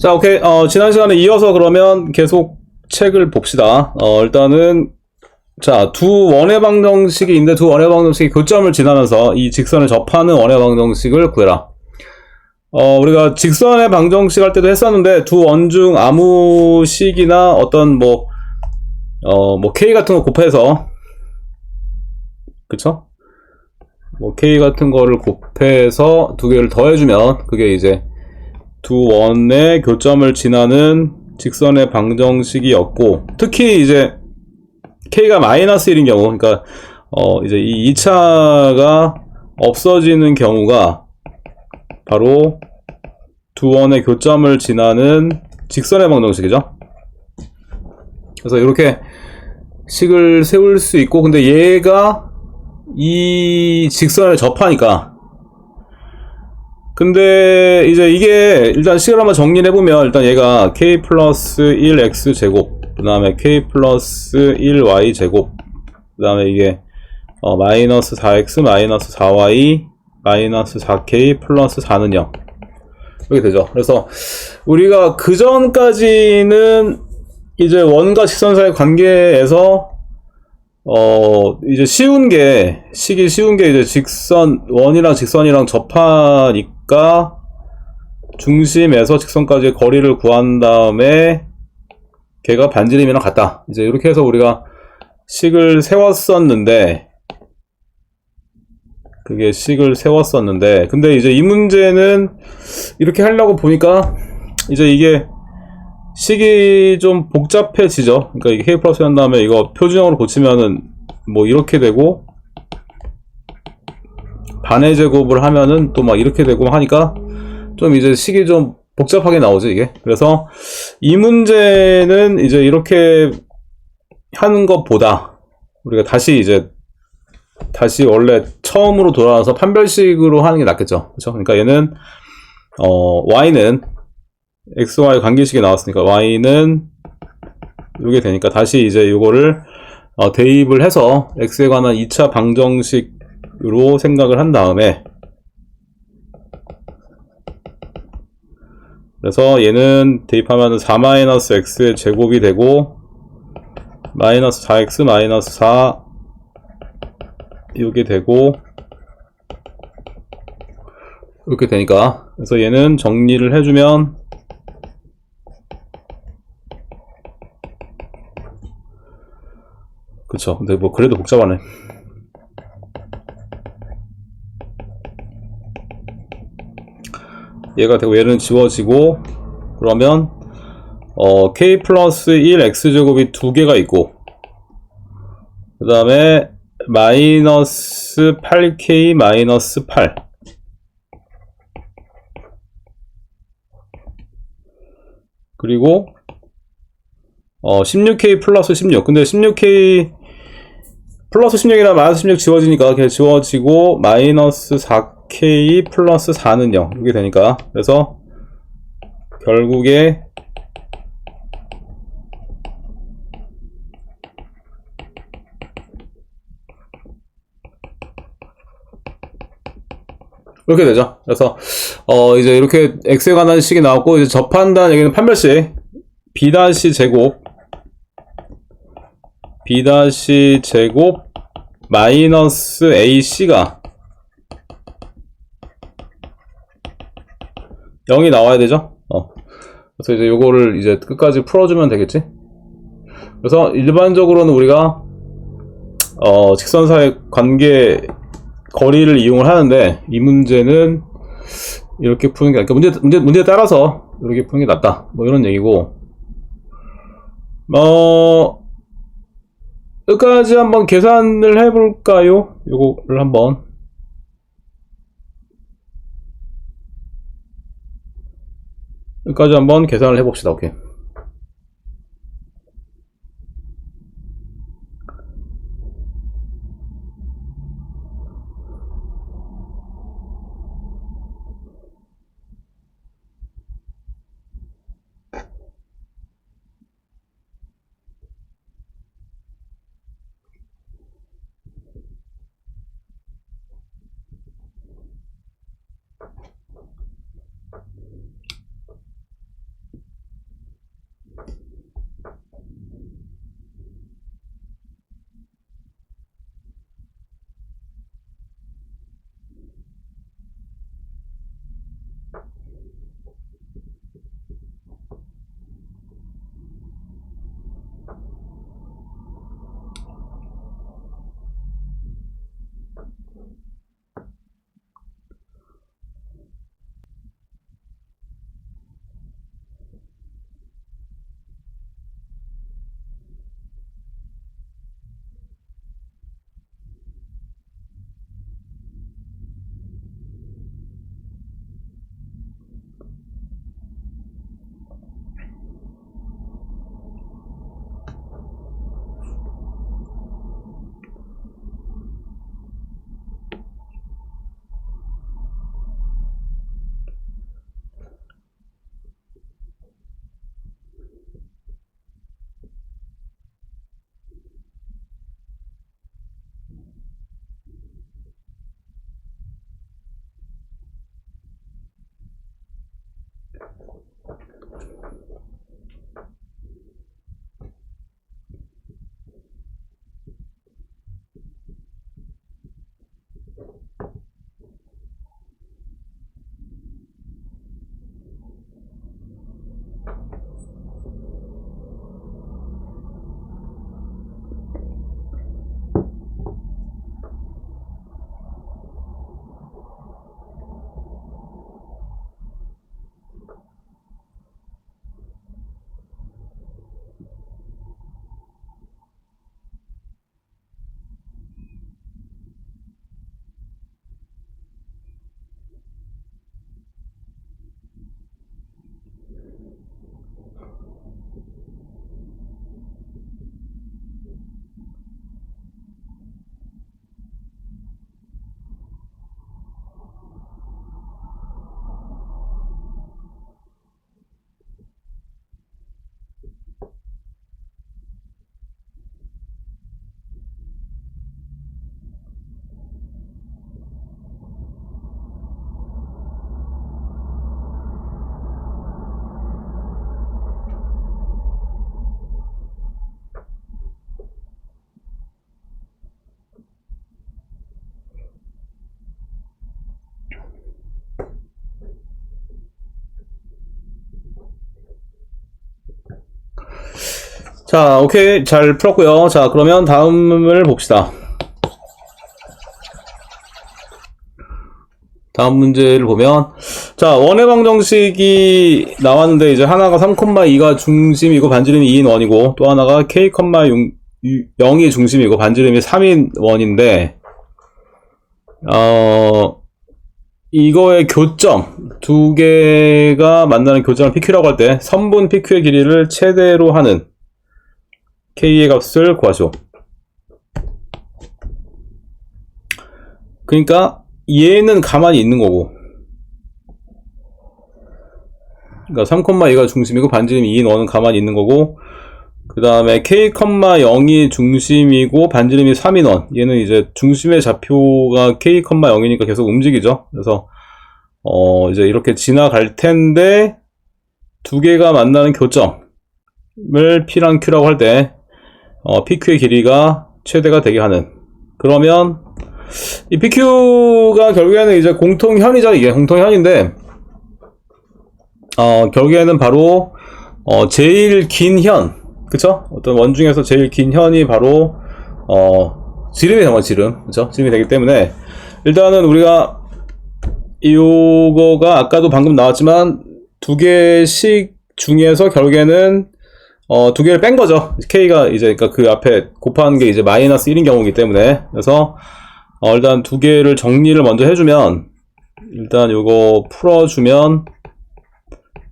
자, 오케이. 지난 시간에 이어서 그러면 계속 책을 봅시다. 일단은, 자, 두 원의 방정식이 있는데 두 원의 방정식이 교점을 지나면서 이 직선을 접하는 원의 방정식을 구해라. 우리가 직선의 방정식 할 때도 했었는데 두 원 중 아무 식이나 어떤 K 같은 거 곱해서, 그쵸? K 같은 거를 곱해서 두 개를 더해주면 그게 이제 두 원의 교점을 지나는 직선의 방정식이었고, 특히 이제 K가 마이너스 1인 경우, 그러니까 이제 이 2차가 없어지는 경우가 바로 두 원의 교점을 지나는 직선의 방정식이죠. 그래서 이렇게 식을 세울 수 있고, 근데 얘가 이 직선을 접하니까, 근데 이제 이게 일단 식을 한번 정리를 해보면, 일단 얘가 k 플러스 1x 제곱, 그 다음에 k 플러스 1y 제곱, 그 다음에 이게 마이너스 4x 마이너스 4y 마이너스 4k 플러스 4는 0 이렇게 되죠. 그래서 우리가 그 전까지는 이제 원과 직선 사이의 관계에서 이제 식이 쉬운 게 이제 원이랑 직선이랑 접하니까 중심에서 직선까지의 거리를 구한 다음에 걔가 반지름이랑 같다. 이제 이렇게 해서 우리가 식을 세웠었는데, 근데 이제 이 문제는 이렇게 하려고 보니까 이제 이게 식이 좀 복잡해지죠. 그러니까 이게 k 플러스 한 다음에 이거 표준형으로 고치면은 뭐 이렇게 되고, 반의 제곱을 하면은 또 막 이렇게 되고 하니까 좀 이제 식이 좀 복잡하게 나오죠, 이게. 그래서 이 문제는 이제 이렇게 하는 것보다 우리가 다시 원래 처음으로 돌아와서 판별식으로 하는 게 낫겠죠. 그렇죠? 그러니까 얘는 y는 xy 관계식이 나왔으니까 y는 이게 되니까 다시 이제 이거를 대입을 해서 x에 관한 2차 방정식으로 생각을 한 다음에, 그래서 얘는 대입하면 4-x의 제곱이 되고 마이너스 4x 마이너스 4 이렇게 되고 이렇게 되니까, 그래서 얘는 정리를 해주면 그쵸. 근데 뭐 그래도 복잡하네. 얘가 되고 얘는 지워지고, 그러면 k 플러스 1x제곱이 두 개가 있고, 그 다음에 마이너스 8k 마이너스 8, 그리고 16k 플러스 16. 근데 16k 플러스 16이랑 마이너스 16 지워지니까 그냥 지워지고, 마이너스 4k 플러스 4는 0 이렇게 되니까, 그래서 결국에 이렇게 되죠. 그래서 이제 이렇게 x에 관한 식이 나왔고, 이제 접한다는 얘기는 판별식 b 제곱 마이너스 ac가 0이 나와야 되죠. 그래서 이제 요거를 이제 끝까지 풀어주면 되겠지. 그래서 일반적으로는 우리가 직선사의 관계 거리를 이용을 하는데, 이 문제는 이렇게 푸는 게, 그러니까 문제에 따라서 이렇게 푸는 게 낫다, 뭐 이런 얘기고, 끝까지 한번 계산을 해볼까요? 요거를 한번 계산을 해봅시다. 오케이. 자, 오케이. 잘 풀었고요. 자, 그러면 다음을 봅시다. 다음 문제를 보면, 자, 원의 방정식이 나왔는데, 이제 하나가 3,2가 중심이고 반지름이 2인 원이고, 또 하나가 k, 0이 중심이고 반지름이 3인 원인데, 이거의 교점, 두 개가 만나는 교점을 PQ라고 할 때, 선분 PQ의 길이를 최대로 하는 k의 값을 구하시오. 그러니까, 얘는 가만히 있는 거고, 그러니까 3,2가 중심이고 반지름이 2인 원은 가만히 있는 거고, 그 다음에 k, 0이 중심이고 반지름이 3인 원, 얘는 이제 중심의 좌표가 k, 0이니까 계속 움직이죠. 그래서 이제 이렇게 지나갈 텐데 두 개가 만나는 교점을 P랑 Q라고 할 때 PQ의 길이가 최대가 되게 하는, 그러면 이 PQ가 결국에는 이제 공통현이죠. 이게 공통현인데, 결국에는 바로, 제일 긴 현. 그쵸? 어떤 원 중에서 제일 긴 현이 바로, 지름이 되는 거죠, 지름. 그쵸? 지름이 되기 때문에, 일단은 우리가, 요거가 아까도 방금 나왔지만, 두 개씩 중에서 결국에는, 두 개를 뺀 거죠. K가 이제, 그러니까 그 앞에 곱하는 게 이제 마이너스 1인 경우이기 때문에. 그래서, 일단 두 개를 정리를 먼저 해주면, 일단 요거 풀어주면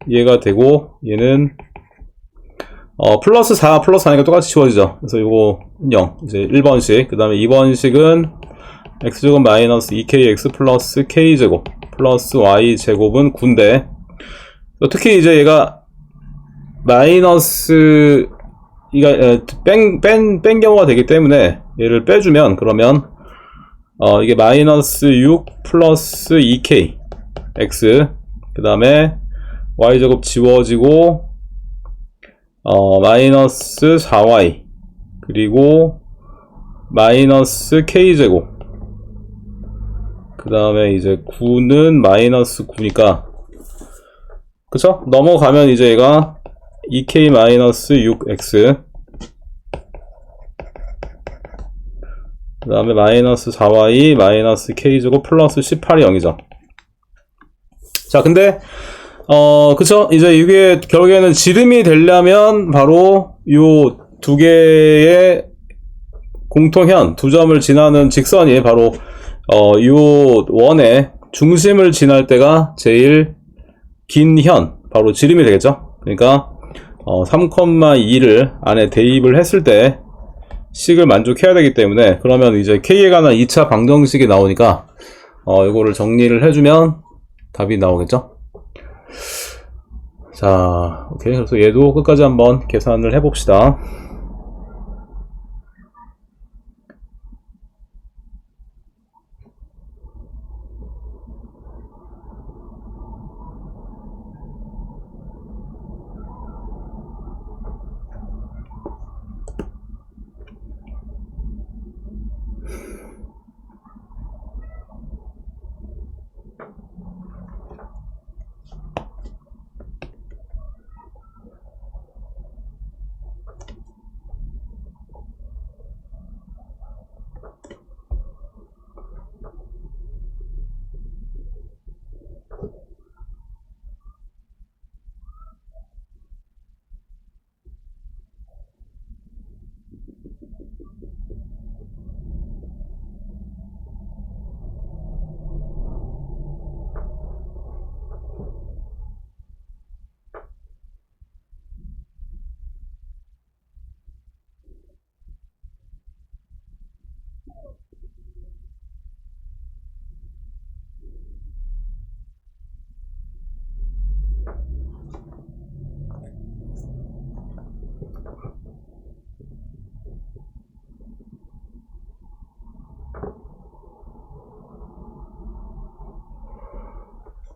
얘가 되고, 얘는 플러스 4 플러스 4니까 똑같이 지워지죠. 그래서 요거 0, 이제 1번식, 그 다음에 2번식은 x제곱 마이너스 2kx 플러스 k제곱 플러스 y제곱은 9인데, 특히 이제 얘가 마이너스 뺀 경우가 되기 때문에 얘를 빼주면, 그러면 이게 마이너스 6 플러스 2k x, 그 다음에 y제곱 지워지고 마이너스 4y 그리고 마이너스 k제곱, 그 다음에 이제 9는 마이너스 9니까, 그쵸? 넘어가면 이제 얘가 2k 마이너스 6x, 그 다음에 마이너스 4y 마이너스 k제곱 플러스 18이 0이죠. 자, 근데 그쵸? 이제 이게 결국에는 지름이 되려면 바로 요 두 개의 공통현, 두 점을 지나는 직선이 바로 요 원의 중심을 지날 때가 제일 긴 현, 바로 지름이 되겠죠? 그러니까 3,2를 안에 대입을 했을 때 식을 만족해야 되기 때문에, 그러면 이제 K에 관한 2차 방정식이 나오니까 이거를 정리를 해주면 답이 나오겠죠? 자, 오케이. 그래서 얘도 끝까지 한번 계산을 해봅시다.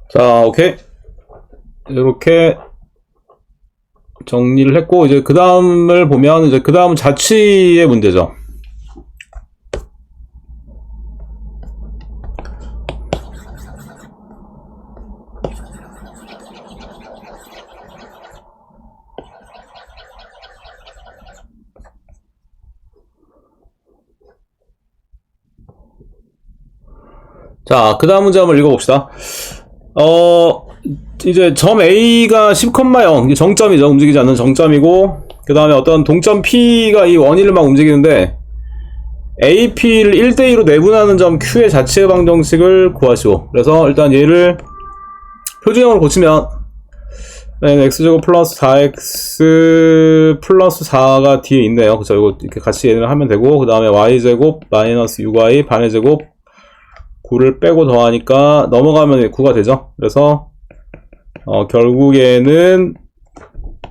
자, 오케이. 이렇게 정리를 했고, 이제 그 다음을 보면, 이제 그 다음은 자취의 문제죠. 자, 그 다음 문제 한번 읽어봅시다. 이제 점 A가 10,0 정점이죠. 움직이지 않는 정점이고, 그 다음에 어떤 동점 P가 이 원인을 막 움직이는데, AP를 1대2로 내분하는 점 Q의 자체 방정식을 구하시오. 그래서 일단 얘를 표준형으로 고치면, x제곱 플러스 4x 플러스 4가 뒤에 있네요. 그쵸? 이거 이렇게 같이 얘를 하면 되고, 그 다음에 y제곱 마이너스 6y 반의 제곱 9를 빼고 더하니까 넘어가면 9가 되죠. 그래서 결국에는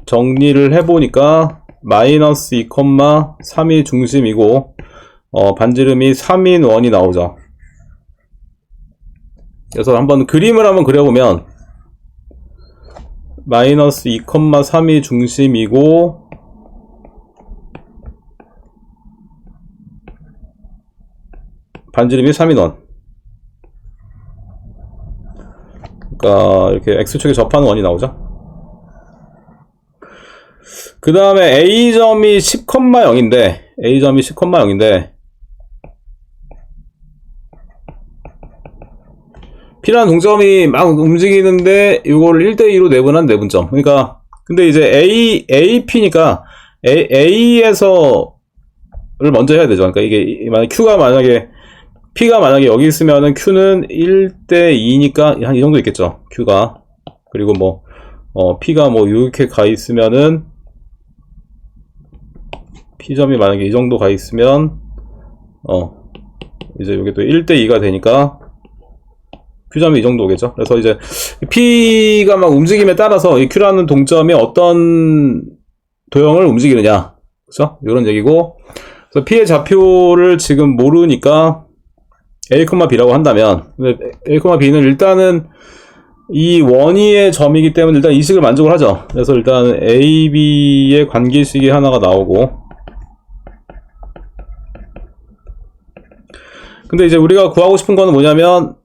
정리를 해보니까 마이너스 2,3이 중심이고 반지름이 3인 원이 나오죠. 그래서 한번 그림을 한번 그려보면 마이너스 2,3이 중심이고 반지름이 3인 원. 그러니까 이렇게 x축에 접하는 원이 나오죠. 그 다음에 a점이 10,0인데 a점이 10,0인데 P라는 동점이 막 움직이는데 이거를 1대2로 내분한 내분점. 그러니까 근데 이제 AP니까 A에서를 먼저 해야 되죠. 그러니까 이게 만약 Q가 만약에 P가 만약에 여기 있으면은 Q는 1대2니까 한 이 정도 있겠죠. Q가. 그리고 뭐 P가 뭐 이렇게 가 있으면은 P점이 만약에 이 정도 가 있으면 이제 이게 또 1대2가 되니까 Q점이 이 정도겠죠. 그래서 이제 P가 막 움직임에 따라서 이 Q라는 동점이 어떤 도형을 움직이느냐, 그렇죠? 이런 얘기고. 그래서 P의 좌표를 지금 모르니까 A, B라고 한다면, A, B는 일단은 이 원위의 점이기 때문에 일단 이 식을 만족을 하죠. 그래서 일단 A, B의 관계식이 하나가 나오고. 근데 이제 우리가 구하고 싶은 거는 뭐냐면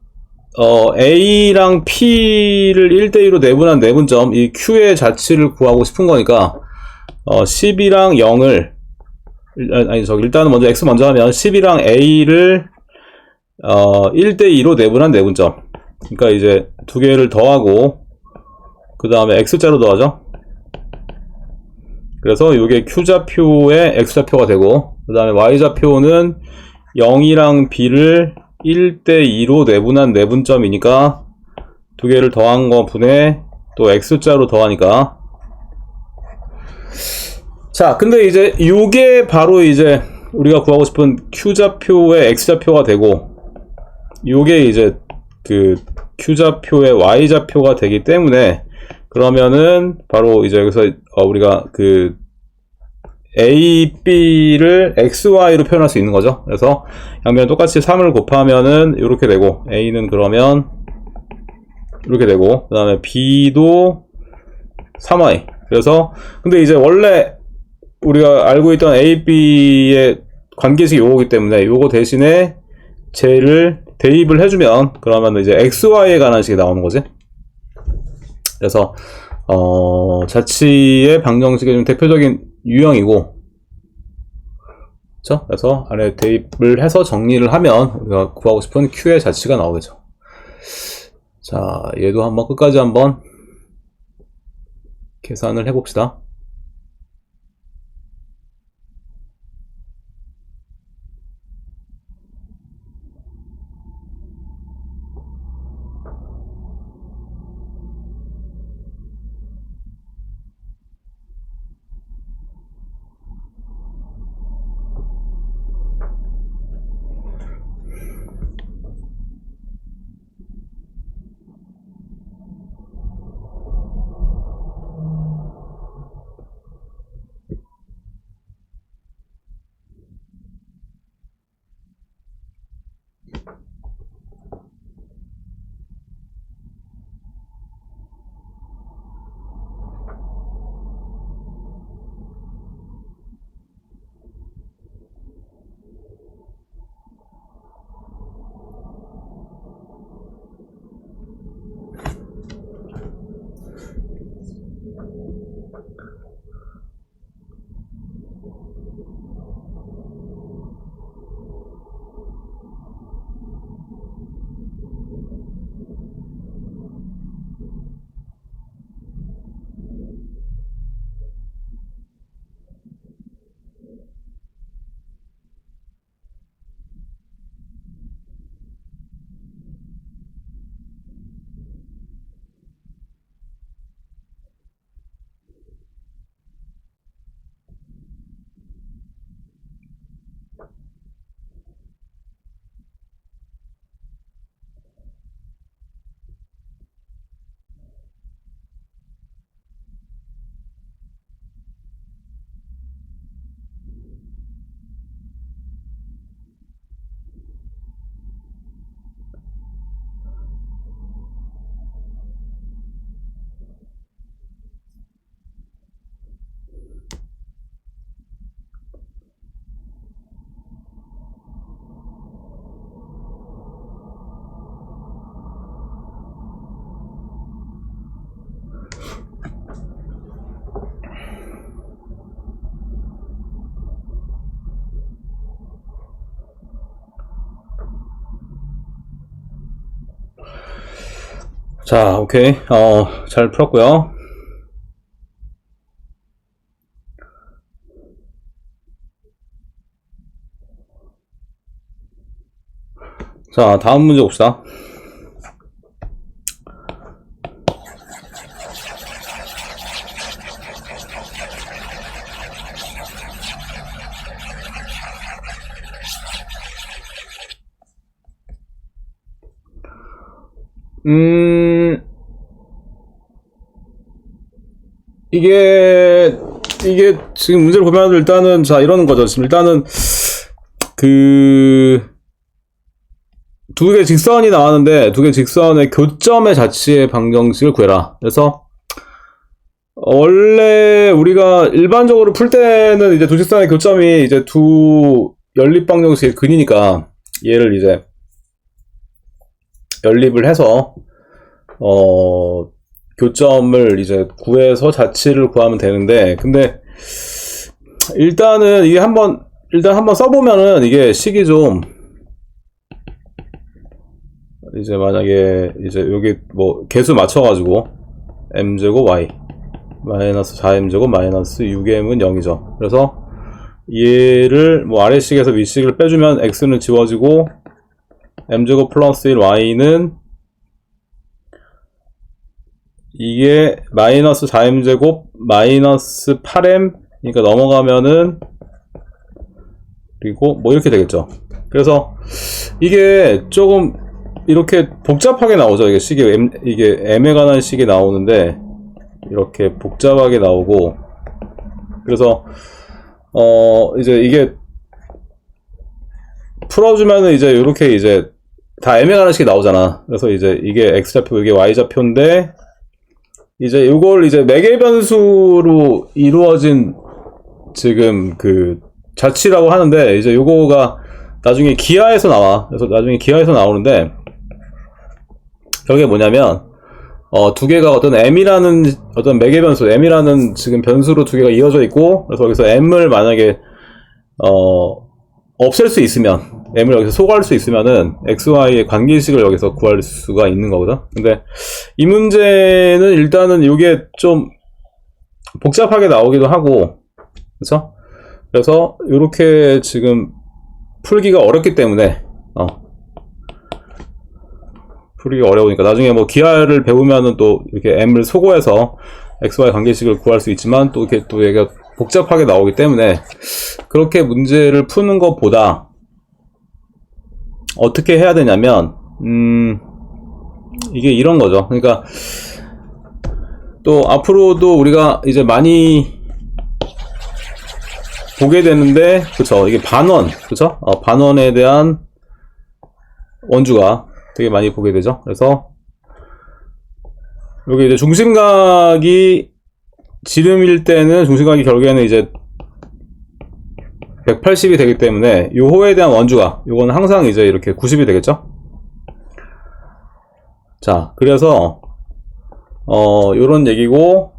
A랑 P를 1대2로 내분한 내분점, 이 Q의 자치를 구하고 싶은 거니까, 10이랑 0을, 일단은 먼저 X 먼저 하면, 10이랑 A를, 1대2로 내분한 내분점. 그러니까 이제 두 개를 더하고, 그 다음에 X자로 더하죠. 그래서 이게 Q좌표의 X좌표가 되고, 그 다음에 Y좌표는 0이랑 B를 1대2로 내분한 내분점이니까 두 개를 더한 거 분에 또 X자로 더하니까. 자, 근데 이제 요게 바로 이제 우리가 구하고 싶은 Q좌표의 X좌표가 되고, 요게 이제 그 Q좌표의 Y좌표가 되기 때문에, 그러면은 바로 이제 여기서 우리가 그 A, B를 XY로 표현할 수 있는 거죠. 그래서 양면 똑같이 3을 곱하면은 이렇게 되고, A는 그러면 이렇게 되고, 그 다음에 B도 3Y. 그래서 근데 이제 원래 우리가 알고 있던 A, B의 관계식이 요거기 때문에 요거 대신에 쟤를 대입을 해주면 그러면 이제 XY에 관한 식이 나오는 거지. 그래서 자치의 방정식의 좀 대표적인 유형이고, 그쵸? 그래서 안에 대입을 해서 정리를 하면 우리가 구하고 싶은 Q의 자치가 나오겠죠. 자, 얘도 한번 끝까지 한번 계산을 해봅시다. 자, 오케이. 잘 풀었고요. 자, 다음 문제 봅시다. 이게 지금 문제를 보면 일단은 자 이러는 거죠. 지금 일단은 두 개 직선이 나왔는데 두 개 직선의 교점의 자치의 방정식을 구해라. 그래서 원래 우리가 일반적으로 풀 때는 이제 두 직선의 교점이 이제 두 연립 방정식의 근이니까 얘를 이제 연립을 해서 교점을 이제 구해서 자치를 구하면 되는데, 근데 일단은 이게 한번 써보면은 이게 식이 좀 이제 만약에 이제 여기 뭐 개수 맞춰가지고 m제곱 y 마이너스 4m제곱 마이너스 6m은 0이죠. 그래서 얘를 뭐 아래식에서 윗식을 빼주면 x는 지워지고 m제곱 플러스 1y는 이게 마이너스 4m제곱 마이너스 8m 그러니까 넘어가면은 그리고 뭐 이렇게 되겠죠. 그래서 이게 조금 이렇게 복잡하게 나오죠. 이게 식이 이게 m에 관한 식이 나오는데 이렇게 복잡하게 나오고, 그래서 이제 이게 풀어주면은 이제 이렇게 이제 다 m에 관한 식이 나오잖아. 그래서 이제 이게 x좌표 이게 y좌표인데 이제 이걸 이제 매개 변수로 이루어진 지금 그 자치라고 하는데, 이제 요거가 나중에 기하에서 나와. 그래서 나중에 기하에서 나오는데, 저게 뭐냐면 두 개가 어떤 m이라는 어떤 매개 변수, m이라는 지금 변수로 두 개가 이어져 있고, 그래서 여기서 m을 만약에 없앨 수 있으면, m을 여기서 소거할 수 있으면은 xy의 관계식을 여기서 구할 수가 있는 거거든. 근데 이 문제는 일단은 이게 좀 복잡하게 나오기도 하고, 그렇죠? 그래서 이렇게 지금 풀기가 어렵기 때문에 풀기가 어려우니까 나중에 뭐 기하를 배우면은 또 이렇게 m을 소거해서 xy 관계식을 구할 수 있지만, 또 이렇게 또 얘가 복잡하게 나오기 때문에 그렇게 문제를 푸는 것보다 어떻게 해야 되냐면 이게 이런 거죠. 그러니까 또 앞으로도 우리가 이제 많이 보게 되는데, 그쵸, 이게 반원, 그쵸, 반원에 대한 원주가 되게 많이 보게 되죠. 그래서 여기 이제 중심각이 지름일 때는 중심각이 결국에는 이제 180이 되기 때문에 요 호에 대한 원주가 요거는 항상 이제 이렇게 90이 되겠죠. 자, 그래서 요런 얘기고,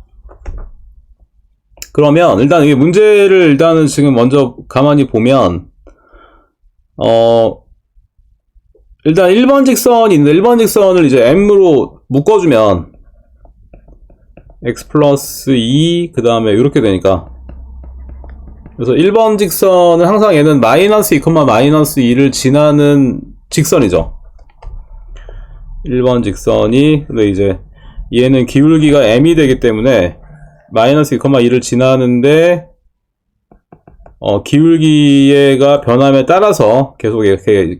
그러면 일단 이게 문제를 일단은 지금 먼저 가만히 보면 일단 1번 직선이 있는데 1번 직선을 이제 m으로 묶어주면 x 플러스 2 그 다음에 이렇게 되니까, 그래서 1번 직선은 항상 얘는 마이너스 2, 마이너스 2를 지나는 직선이죠. 1번 직선이, 근데 이제 얘는 기울기가 m이 되기 때문에 마이너스 2, 2를 지나는데 기울기가 변함에 따라서 계속 이렇게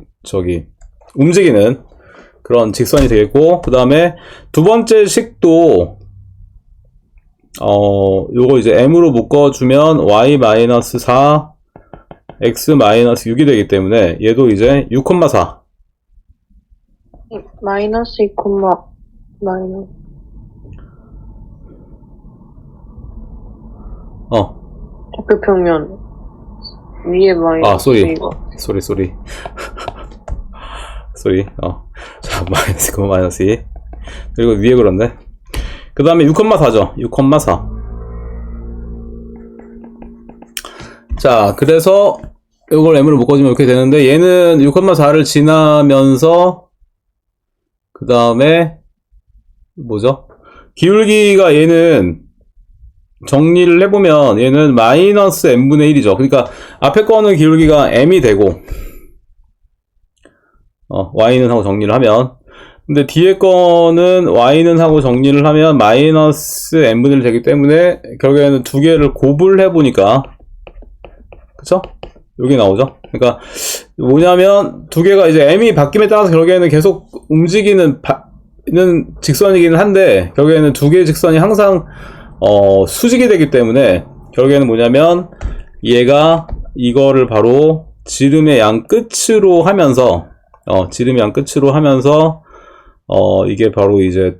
움직이는 그런 직선이 되겠고, 그 다음에 두 번째 식도 요거 이제 m으로 묶어주면 y-4 x-6이 되기 때문에 얘도 이제 6,4 마이너스 2, 마이너스 좌표 평면 위에 마이너스 쏘리 자, 마이너스 2 그리고 위에 그런데 그 다음에 6,4죠. 6,4. 자, 그래서 이걸 m으로 묶어주면 이렇게 되는데, 얘는 6,4를 지나면서 그 다음에 뭐죠? 기울기가 얘는 정리를 해보면 얘는 마이너스 n분의 1이죠. 그러니까 앞에 거는 기울기가 m이 되고 y는 하고 정리를 하면, 근데 뒤에 거는 y는 하고 정리를 하면 마이너스 n분의 1 되기 때문에 결국에는 두 개를 곱을 해보니까, 그쵸? 여기 나오죠? 그러니까 뭐냐면 두 개가 이제 m이 바뀜에 따라서 결국에는 계속 움직이는 직선이기는 한데, 결국에는 두 개의 직선이 항상 수직이 되기 때문에 결국에는 뭐냐면 얘가 이거를 바로 지름의 양 끝으로 하면서 이게 바로 이제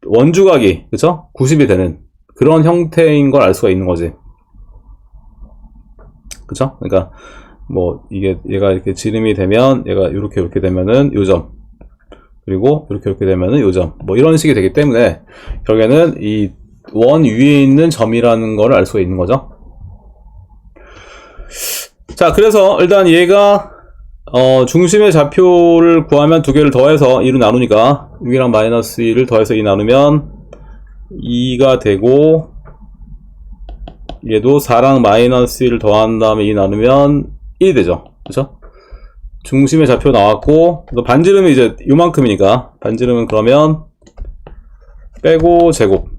원주각이, 그쵸? 90이 되는 그런 형태인 걸 알 수가 있는 거지. 그쵸? 그러니까 뭐 이게 얘가 이렇게 지름이 되면 얘가 이렇게 되면은 요점, 그리고 이렇게 되면은 요점, 뭐 이런 식이 되기 때문에 결국에는 이 원 위에 있는 점이라는 걸 알 수가 있는 거죠. 자, 그래서 일단 얘가 중심의 좌표를 구하면 두 개를 더해서 2로 나누니까 6이랑 마이너스 2를 더해서 2 나누면 2가 되고, 얘도 4랑 마이너스 1을 더한 다음에 2 나누면 1이 되죠. 그쵸? 중심의 좌표 나왔고, 반지름이 이제 요만큼이니까 반지름은 그러면 빼고 제곱,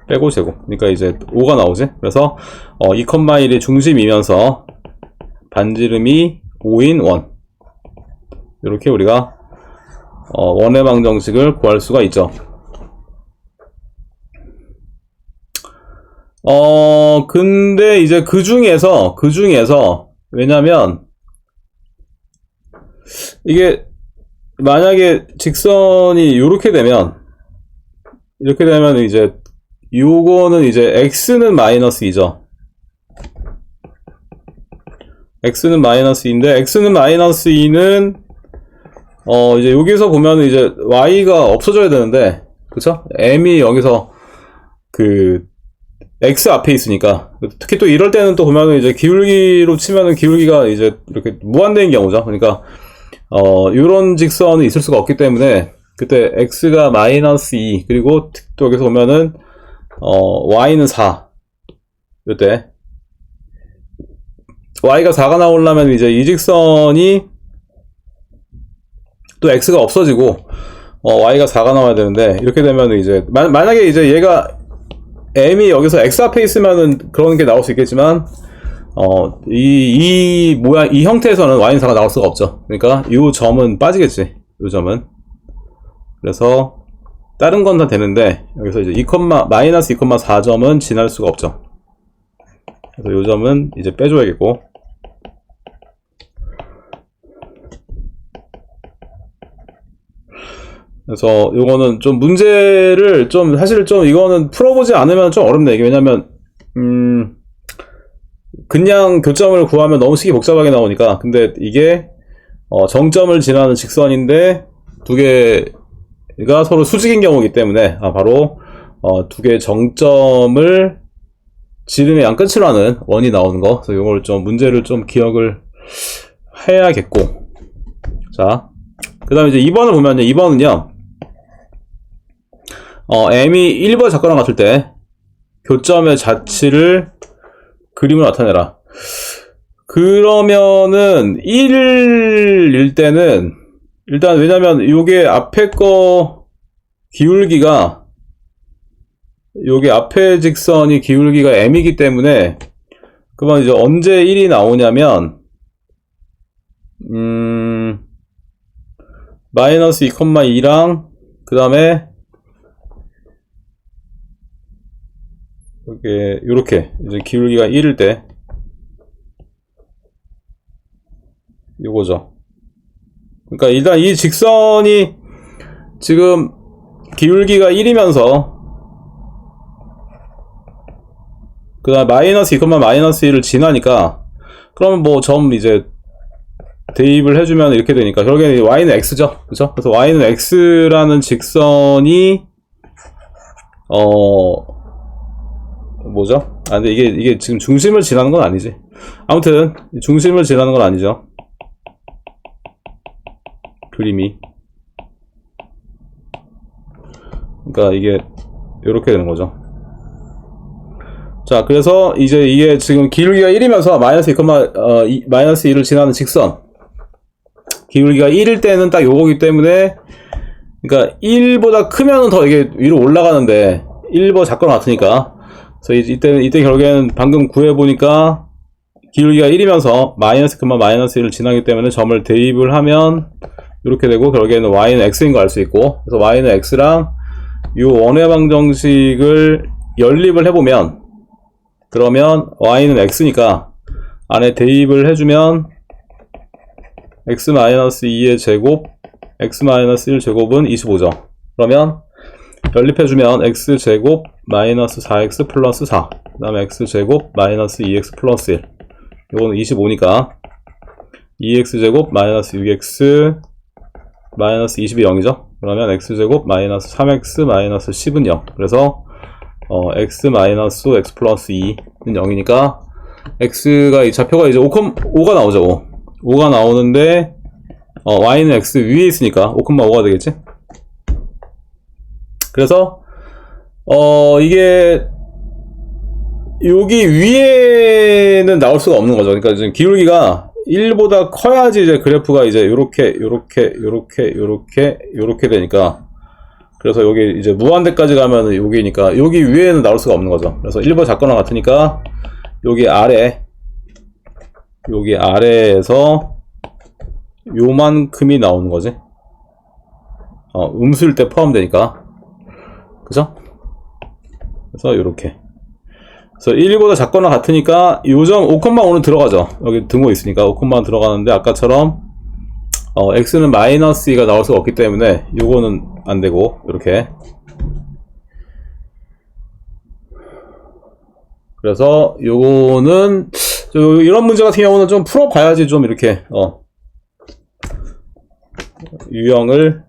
그러니까 이제 5가 나오지. 그래서 2,1이 중심이면서 반지름이 5인 원, 이렇게 우리가 원의 방정식을 구할 수가 있죠. 근데 이제 그 중에서 왜냐면 이게 만약에 직선이 이렇게 되면 이제 요거는 이제 x는 마이너스 2죠. x는 마이너스 2인데, x는 마이너스 2는 이제 여기서 보면은 이제 y가 없어져야 되는데, 그쵸? m이 여기서 그 x 앞에 있으니까, 특히 또 이럴 때는 또 보면은 이제 기울기로 치면은 기울기가 이제 이렇게 무한대인 경우죠. 그러니까 요런 직선이 있을 수가 없기 때문에 그때 x가 마이너스 2, 그리고 또 여기서 보면은 y는 4, 요때 y가 4가 나오려면 이제 이 직선이 또 x가 없어지고 y가 4가 나와야 되는데, 이렇게 되면 이제 만약에 이제 얘가 m이 여기서 x 앞에 있으면은 그런 게 나올 수 있겠지만 이 모양, 이 형태에서는 y는 4가 나올 수가 없죠. 그러니까 이 점은 빠지겠지, 이 점은. 그래서 다른 건 다 되는데 여기서 이제 마이너스 2,4점은 지날 수가 없죠. 그래서 이 점은 이제 빼줘야겠고, 그래서 요거는 좀 문제를 좀 사실 좀 이거는 풀어보지 않으면 좀 어렵네. 이게 왜냐면 그냥 교점을 구하면 너무 식이 복잡하게 나오니까. 근데 이게 정점을 지나는 직선인데 두 개가 서로 수직인 경우이기 때문에 바로 두 개의 정점을 지름의 양 끝으로 하는 원이 나오는 거. 그래서 이걸 좀 문제를 좀 기억을 해야겠고. 자, 그 다음에 이제 2번을 보면요. 2번은요. m이 1번 작거나 같을 때 교점의 자치를 그림으로 나타내라. 그러면은 1일 때는 일단, 왜냐면 요게 앞에 거 기울기가, 요게 앞에 직선이 기울기가 m이기 때문에, 그러면 이제 언제 1이 나오냐면 마이너스 2,2랑 그 다음에 요렇게 이제 기울기가 1일 때 요거죠. 그러니까 일단 이 직선이 지금 기울기가 1이면서 그 다음 마이너스 2, 마이너스 1을 지나니까, 그러면 뭐 점 이제 대입을 해주면 이렇게 되니까 결국에는 y는 x죠. 그죠? 그래서 y는 x라는 직선이 뭐죠? 근데 이게 지금 중심을 지나는 건 아니지. 아무튼 중심을 지나는 건 아니죠. 그림이. 그러니까 이게 이렇게 되는 거죠. 자, 그래서 이제 이게 지금 기울기가 1이면서 마이너스 2를 지나는 직선 기울기가 1일 때는 딱 요거기 때문에, 그러니까 1보다 크면은 더 이게 위로 올라가는데 1보다 작거나 같으니까, 그래서 이때 결국에는 방금 구해보니까 기울기가 1이면서 마이너스 1을 지나기 때문에 점을 대입을 하면 이렇게 되고, 결국에는 y는 x인 거 알 수 있고, 그래서 y는 x랑 이 원의 방정식을 연립을 해보면, 그러면 y는 x니까 안에 대입을 해주면 x-2의 제곱 x-1 제곱은 25죠. 그러면 연립해주면 x제곱 마이너스 4x 플러스 4, 그 다음에 x제곱 마이너스 2x 플러스 1, 이거는 25니까 2x제곱 마이너스 6x 마이너스 20이 0이죠. 그러면 x제곱 마이너스 3x 마이너스 10은 0. 그래서 x 마이너스 x 플러스 2는 0이니까 x가, 이 좌표가 이제 5가 나오죠. 5가 나오는데 y는 x 위에 있으니까 5,5가 되겠지. 그래서 이게 여기 위에는 나올 수가 없는 거죠. 그러니까 지금 기울기가 1보다 커야지 이제 그래프가 이제 요렇게 되니까, 그래서 여기 이제 무한대까지 가면은 여기니까 여기 위에는 나올 수가 없는 거죠. 그래서 1보다 작거나 같으니까 여기 아래에서 요만큼이 나오는 거지. 음수일 때 포함되니까. 그죠? 그래서 요렇게. 그래서 1보다 작거나 같으니까 요점 5,5는 들어가죠. 여기 등호 있으니까 5,5 들어가는데, 아까처럼 x는 마이너스 2가 나올 수가 없기 때문에 요거는 안 되고, 이렇게. 그래서 요거는 이런 문제 같은 경우는 좀 풀어봐야지 좀 이렇게 유형을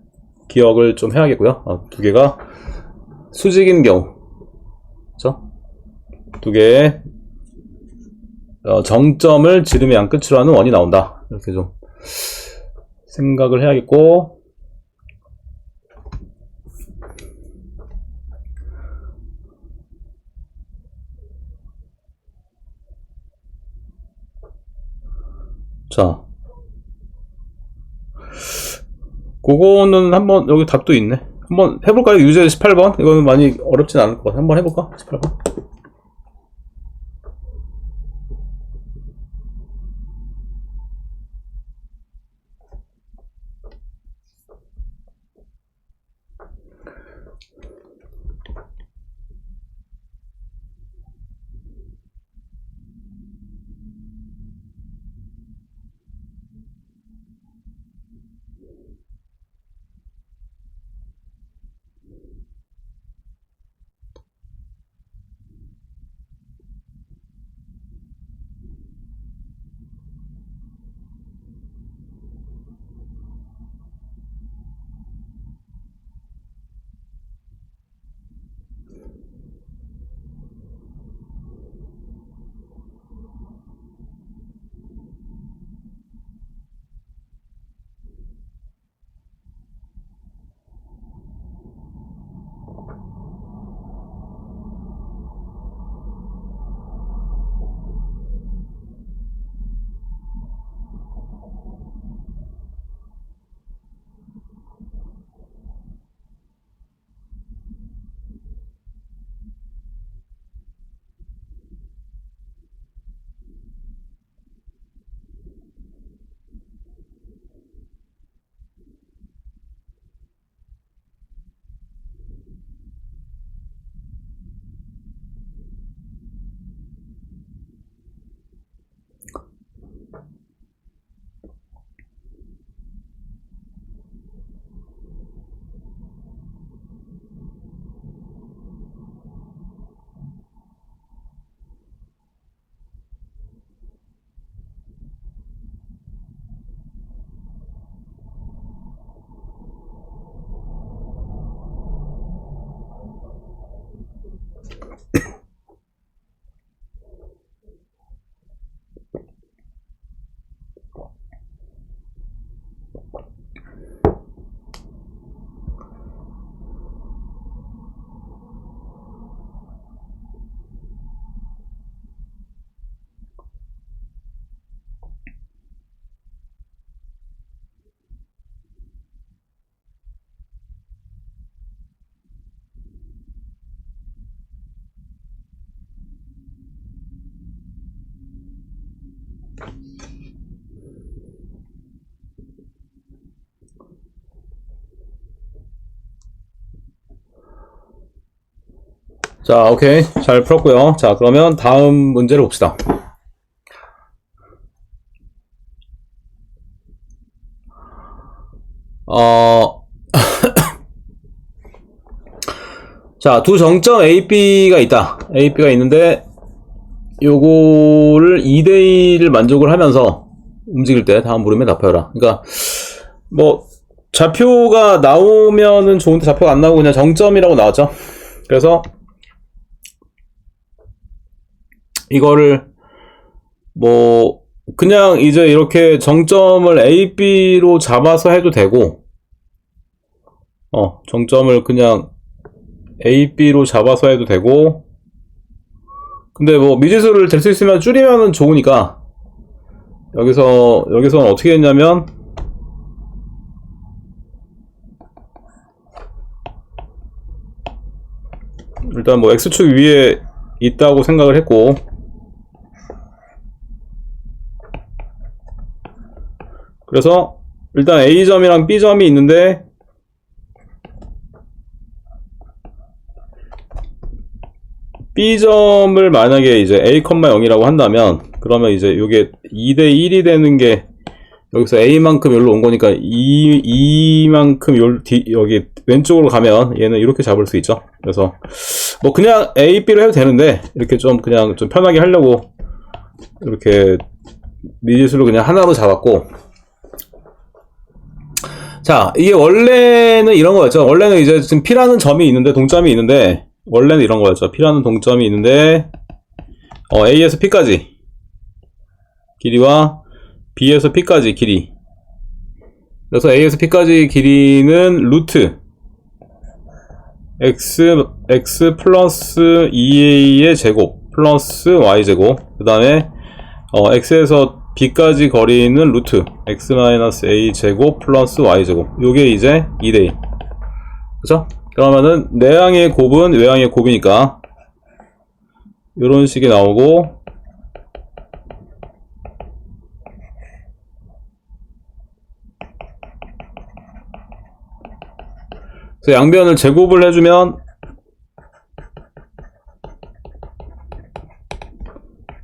기억을 좀 해야겠고요. 두 개가 수직인 경우, 그렇죠? 두 개의 정점을 지름의 양 끝으로 하는 원이 나온다. 이렇게 좀 생각을 해야겠고, 자, 그거는 한번, 여기 답도 있네. 한번 해볼까요? 유제 18번? 이거는 많이 어렵진 않을 것 같아. 한번 해볼까? 18번. 자, 오케이. 잘 풀었고요. 자, 그러면 다음 문제를 봅시다. 자, 두 정점 A, B가 있다. A, B가 있는데, 요거를 2대1을 만족을 하면서 움직일 때 다음 물음에 답하여라. 그러니까, 뭐, 좌표가 나오면은 좋은데 좌표가 안 나오고 그냥 정점이라고 나왔죠. 그래서, 이거를, 뭐, 그냥 이제 이렇게 정점을 A, B로 잡아서 해도 되고, 정점을 그냥 A, B로 잡아서 해도 되고, 근데 뭐 미지수를 될 수 있으면 줄이면은 좋으니까, 여기서는 어떻게 했냐면, 일단 뭐 X축 위에 있다고 생각을 했고, 그래서 일단 A점이랑 B점이 있는데, B점을 만약에 이제 A, 0이라고 한다면, 그러면 이제 이게 2대1이 되는 게, 여기서 A만큼 여기로 온 거니까, E만큼 여기 왼쪽으로 가면 얘는 이렇게 잡을 수 있죠. 그래서, 뭐 그냥 A, B로 해도 되는데, 이렇게 좀 그냥 좀 편하게 하려고, 이렇게 미지수를 그냥 하나로 잡았고, 자, 이게 원래는 이런 거였죠. 원래는 이제 지금 P라는 점이 있는데, 동점이 있는데, 원래는 이런 거였죠. P라는 동점이 있는데, A에서 P까지 길이와 B에서 P까지 길이. 그래서 A에서 P까지 길이는 루트 X 플러스 2A의 제곱 플러스 Y제곱. 그 다음에, X에서 B까지 거리는 루트 X 마이너스 A 제곱 플러스 Y제곱. 요게 이제 2대1. 그죠? 그러면은 내항의 곱은 외항의 곱이니까 요런 식이 나오고, 그래서 양변을 제곱을 해주면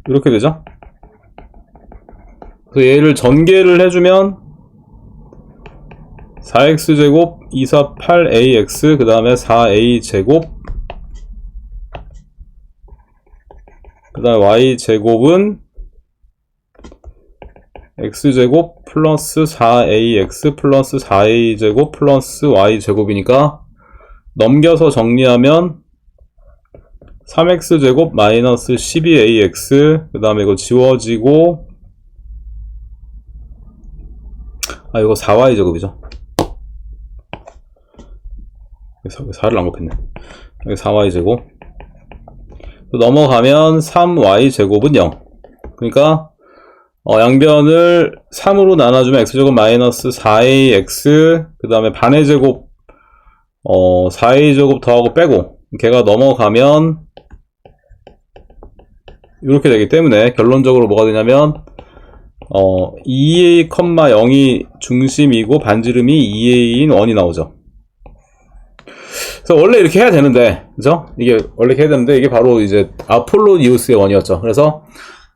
이렇게 되죠. 그래서 얘를 전개를 해주면 4x제곱 248ax 그 다음에 4a제곱 그 다음에 y제곱은 x제곱 플러스 4ax 플러스 4a제곱 플러스 y제곱이니까 넘겨서 정리하면 3x제곱 마이너스 12ax 그 다음에 이거 지워지고, 이거 4y제곱이죠. 4를 안 곱했네. 여기 4y제곱 넘어가면 3y제곱은 0. 그러니까 양변을 3으로 나눠주면 x제곱 마이너스 4ax 그 다음에 반의 제곱 4a제곱 더하고 빼고 걔가 넘어가면 이렇게 되기 때문에 결론적으로 뭐가 되냐면 2a, 0이 중심이고 반지름이 2a인 1이 나오죠. 그래서 원래 이렇게 해야 되는데, 그죠? 이게 원래 이렇게 해야 되는데, 이게 바로 이제 아폴로니우스의 원이었죠. 그래서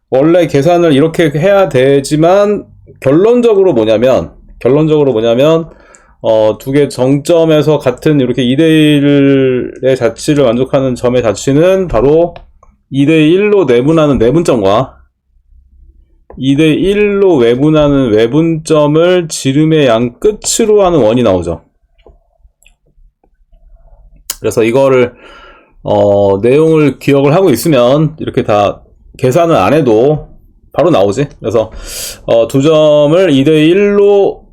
원래 계산을 이렇게 해야 되지만, 결론적으로 뭐냐면, 두 개 정점에서 같은 이렇게 2대1의 자치를 만족하는 점의 자치는 바로 2대1로 내분하는 내분점과 2대1로 외분하는 외분점을 지름의 양 끝으로 하는 원이 나오죠. 그래서 이거를 내용을 기억을 하고 있으면 이렇게 다 계산을 안 해도 바로 나오지. 그래서 두 점을 2대1로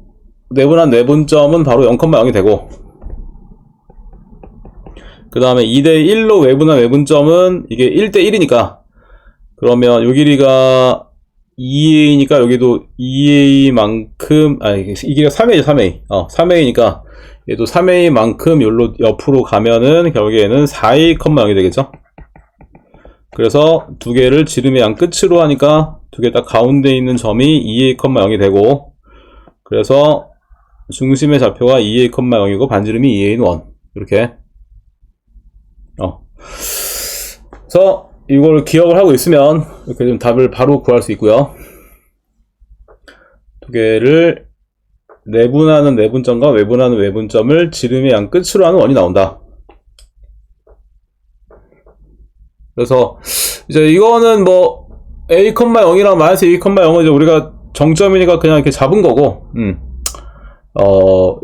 내분한 내분점은 바로 0,0이 되고, 그 다음에 2대1로 외분한 외분점은 이게 1대1이니까 그러면 요 길이가 2a니까 여기도 2a만큼 이 길이가 3a죠. 3a 3a니까 얘도 3a만큼 여기로 옆으로 가면은 결국에는 4a, 0이 되겠죠. 그래서 두 개를 지름의 양 끝으로 하니까 두 개 딱 가운데 있는 점이 2a, 0이 되고, 그래서 중심의 좌표가 2a, 0이고 반지름이 2a인 1 이렇게 그래서 이걸 기억을 하고 있으면 이렇게 좀 답을 바로 구할 수 있고요. 두 개를 내분하는 내분점과 외분하는 외분점을 지름의 양 끝으로 하는 원이 나온다. 그래서 이제 이거는 뭐 a, 0이랑 마이너스 a, 0은 이제 우리가 정점이니까 그냥 이렇게 잡은 거고,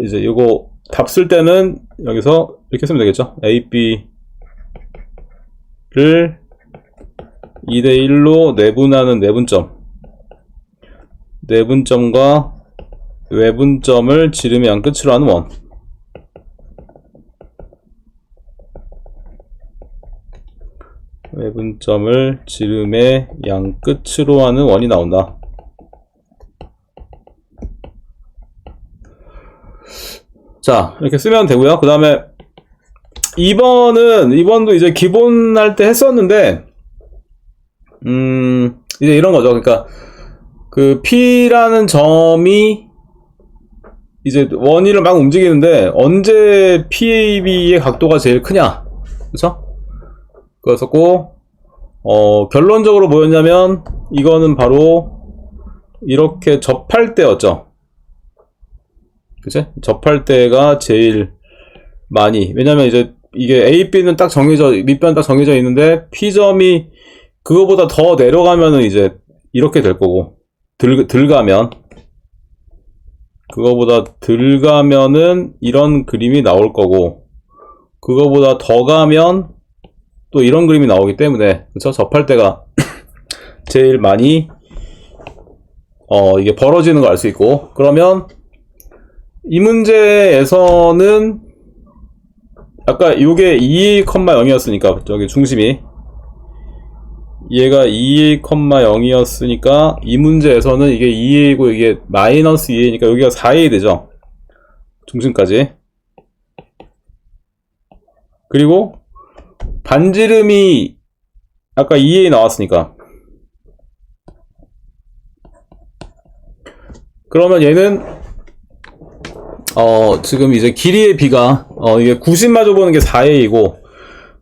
이제 이거 답 쓸 때는 여기서 이렇게 쓰면 되겠죠. a, b를 2대1로 내분하는 내분점과 외분점을 지름의 양 끝으로 하는 원. 외분점을 지름의 양 끝으로 하는 원이 나온다. 자, 이렇게 쓰면 되고요. 그 다음에 2번도 이제 기본 할 때 했었는데, 이제 이런 거죠. 그러니까, 그 P라는 점이 이제 원위를 막 움직이는데, 언제 PAB의 각도가 제일 크냐? 그쵸? 그랬었고, 결론적으로 뭐였냐면, 이거는 바로, 이렇게 접할 때였죠. 그치? 접할 때가 제일 많이. 왜냐면 이제, 이게 A, B는 딱 밑변 딱 정해져 있는데, P점이 그거보다 더 내려가면은 이제, 이렇게 될 거고, 들가면, 그거보다 들가면은 이런 그림이 나올 거고, 그거보다 더 가면 또 이런 그림이 나오기 때문에, 그쵸? 접할 때가 제일 많이 이게 벌어지는 걸 알 수 있고, 그러면 이 문제에서는 아까 요게 2,0이었으니까 저기 중심이 얘가 2,0이었으니까 이 문제에서는 이게 2a이고 이게 마이너스 2a니까 여기가 4a 되죠. 중심까지. 그리고 반지름이 아까 2a 나왔으니까, 그러면 얘는 지금 이제 길이의 b가 이게 90 마주보는 게 4a이고,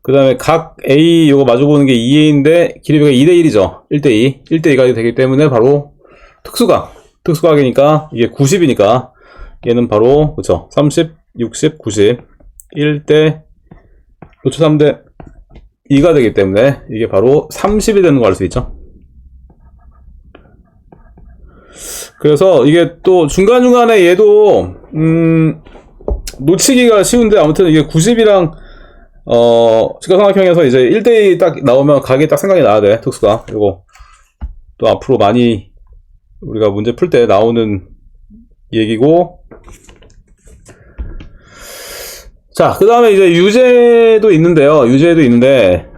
그 다음에 각 a 요거 마주보는 게 2a인데 길이가 2대1이죠. 1대2 1대2가 되기 때문에 바로 특수각이니까 이게 90이니까 얘는 바로 그쵸, 30 60 90 1대 루트 3대 2가 되기 때문에 이게 바로 30이 되는 거 알 수 있죠. 그래서 이게 또 중간중간에 얘도 놓치기가 쉬운데, 아무튼 이게 90이랑 직각삼각형에서 이제 1대2 딱 나오면 각이 딱 생각이 나야 돼. 특수각. 그리고 또 앞으로 많이 우리가 문제 풀 때 나오는 얘기고, 자, 그 다음에 이제 유제도 있는데요. 유제도 있는데,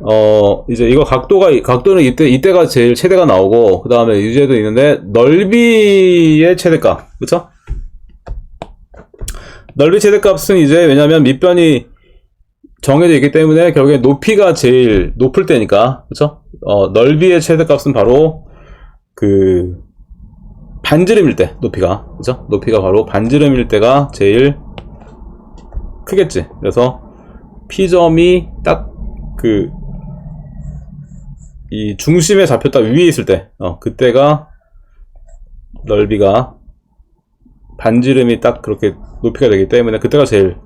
이제 이거 각도는 이때가 제일 최대가 나오고, 그 다음에 유제도 있는데, 넓이의 최대값. 그쵸? 넓이 최대값은 이제, 왜냐면 밑변이 정해져 있기 때문에, 결국에 높이가 제일 높을 때니까. 그쵸? 넓이의 최대값은 바로, 반지름일 때, 높이가. 그쵸? 높이가 바로 반지름일 때가 제일 크겠지. 그래서 P점이 딱 이 중심에 잡혀 딱 위에 있을 때, 그때가 넓이가 반지름이 딱 그렇게 높이가 되기 때문에 그때가 제일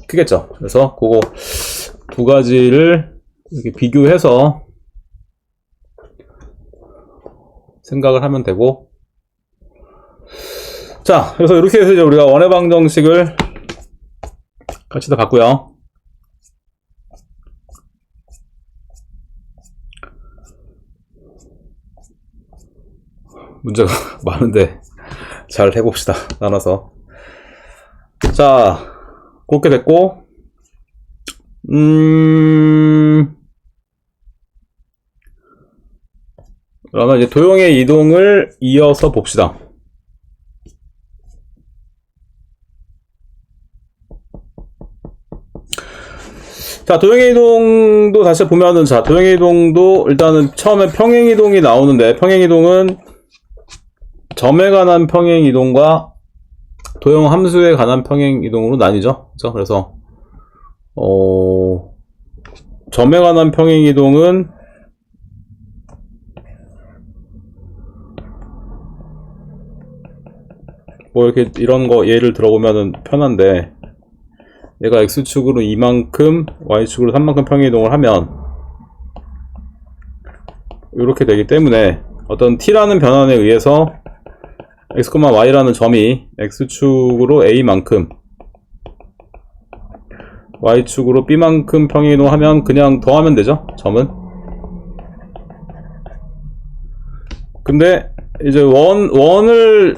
크겠죠. 그래서 그거 두 가지를 이렇게 비교해서 생각을 하면 되고, 자, 그래서 이렇게 해서 이제 우리가 원의 방정식을 같이 다 봤고요. 문제가 많은데 잘 해봅시다. 나눠서. 자, 그렇게 됐고, 그러면 이제 도형의 이동을 이어서 봅시다. 자, 도형의 이동도 다시 보면은, 자, 도형의 이동도 일단은 처음에 평행 이동이 나오는데, 평행 이동은 점에 관한 평행 이동과 도형 함수에 관한 평행 이동으로 나뉘죠. 그렇죠? 그래서 점에 관한 평행이동은 뭐 이렇게 이런 거 예를 들어보면은 편한데, 얘가 x축으로 2만큼 y축으로 3만큼 평행이동을 하면 이렇게 되기 때문에 어떤 t라는 변환에 의해서 x, y라는 점이 x축으로 a만큼 y축으로 b만큼 평행이동하면 그냥 더하면 되죠, 점은. 근데 이제 원으로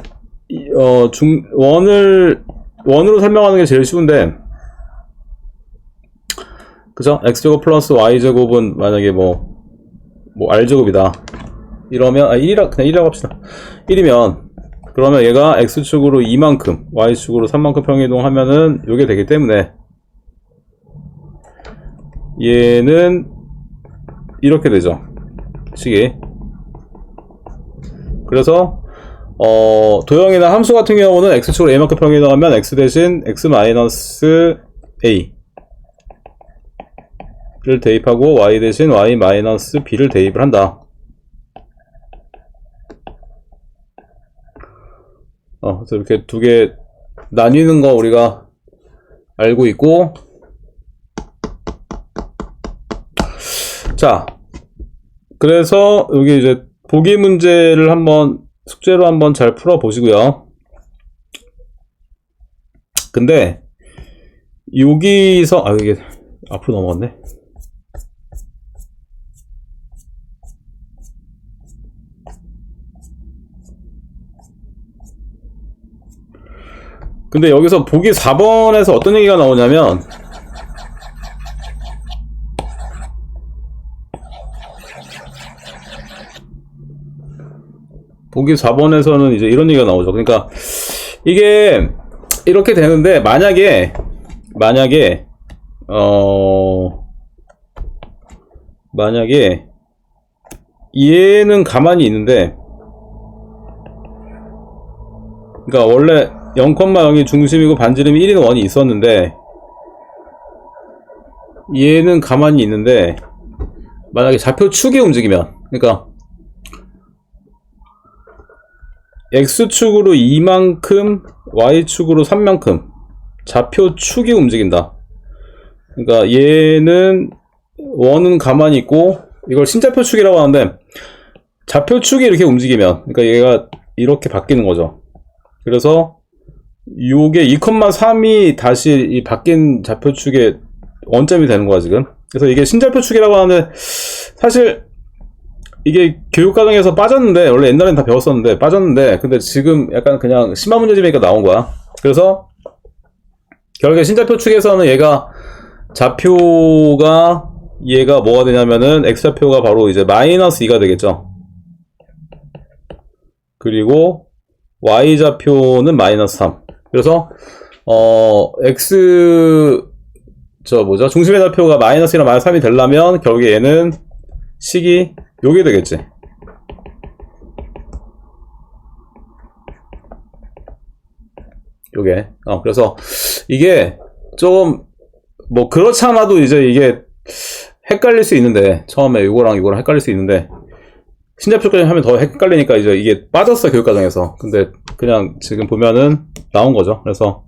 설명하는 게 제일 쉬운데, 그죠? x제곱 플러스 y제곱은 만약에 뭐 r제곱이다 이러면, 1이라, 그냥 1이라고 합시다. 1이면 그러면 얘가 x축으로 2만큼 y축으로 3만큼 평행이동하면은 요게 되기 때문에 얘는 이렇게 되죠, 식이. 그래서 도형이나 함수 같은 경우는 x축으로 a만큼 평행이동하면 x 대신 x 마이너스 a 를 대입하고 y 대신 y 마이너스 b를 대입을 한다. 그래서 이렇게 두 개 나뉘는 거 우리가 알고 있고, 자, 그래서 여기 이제 보기 문제를 한번 숙제로 한번 잘 풀어 보시고요. 근데 여기서 이게 앞으로 넘어갔네. 근데 여기서 보기 4번에서 어떤 얘기가 나오냐면, 보기 4번에서는 이제 이런 얘기가 나오죠. 그러니까 이게 이렇게 되는데, 만약에 얘는 가만히 있는데, 그러니까 원래 0,0이 중심이고 반지름이 1인 원이 있었는데, 얘는 가만히 있는데 만약에 좌표축이 움직이면, 그러니까 x축으로 2만큼 y축으로 3만큼 좌표축이 움직인다. 그러니까 얘는 원은 가만히 있고, 이걸 신좌표축이라고 하는데, 좌표축이 이렇게 움직이면, 그러니까 얘가 이렇게 바뀌는 거죠. 그래서 요게 2,3이 다시 이 바뀐 좌표축의 원점이 되는 거야 지금. 그래서 이게 신좌표축이라고 하는데, 사실 이게 교육과정에서 빠졌는데, 원래 옛날엔 다 배웠었는데 빠졌는데, 근데 지금 약간 그냥 심화 문제집이니까 나온 거야. 그래서 결국에 신좌표축에서는 얘가 좌표가, 얘가 뭐가 되냐면은 x좌표가 바로 이제 마이너스 2가 되겠죠. 그리고 y좌표는 마이너스 3. 그래서 중심의 좌표가 마이너스 1이나 마이너스 3이 되려면 결국에 얘는 식이 요게 되겠지. 요게. 그래서 이게 좀 뭐 그렇지 않아도 이제 이게 헷갈릴 수 있는데, 처음에 이거랑 이거랑 헷갈릴 수 있는데, 신좌표까지 하면 더 헷갈리니까 이제 이게 빠졌어, 교육과정에서. 근데 그냥 지금 보면은 나온 거죠. 그래서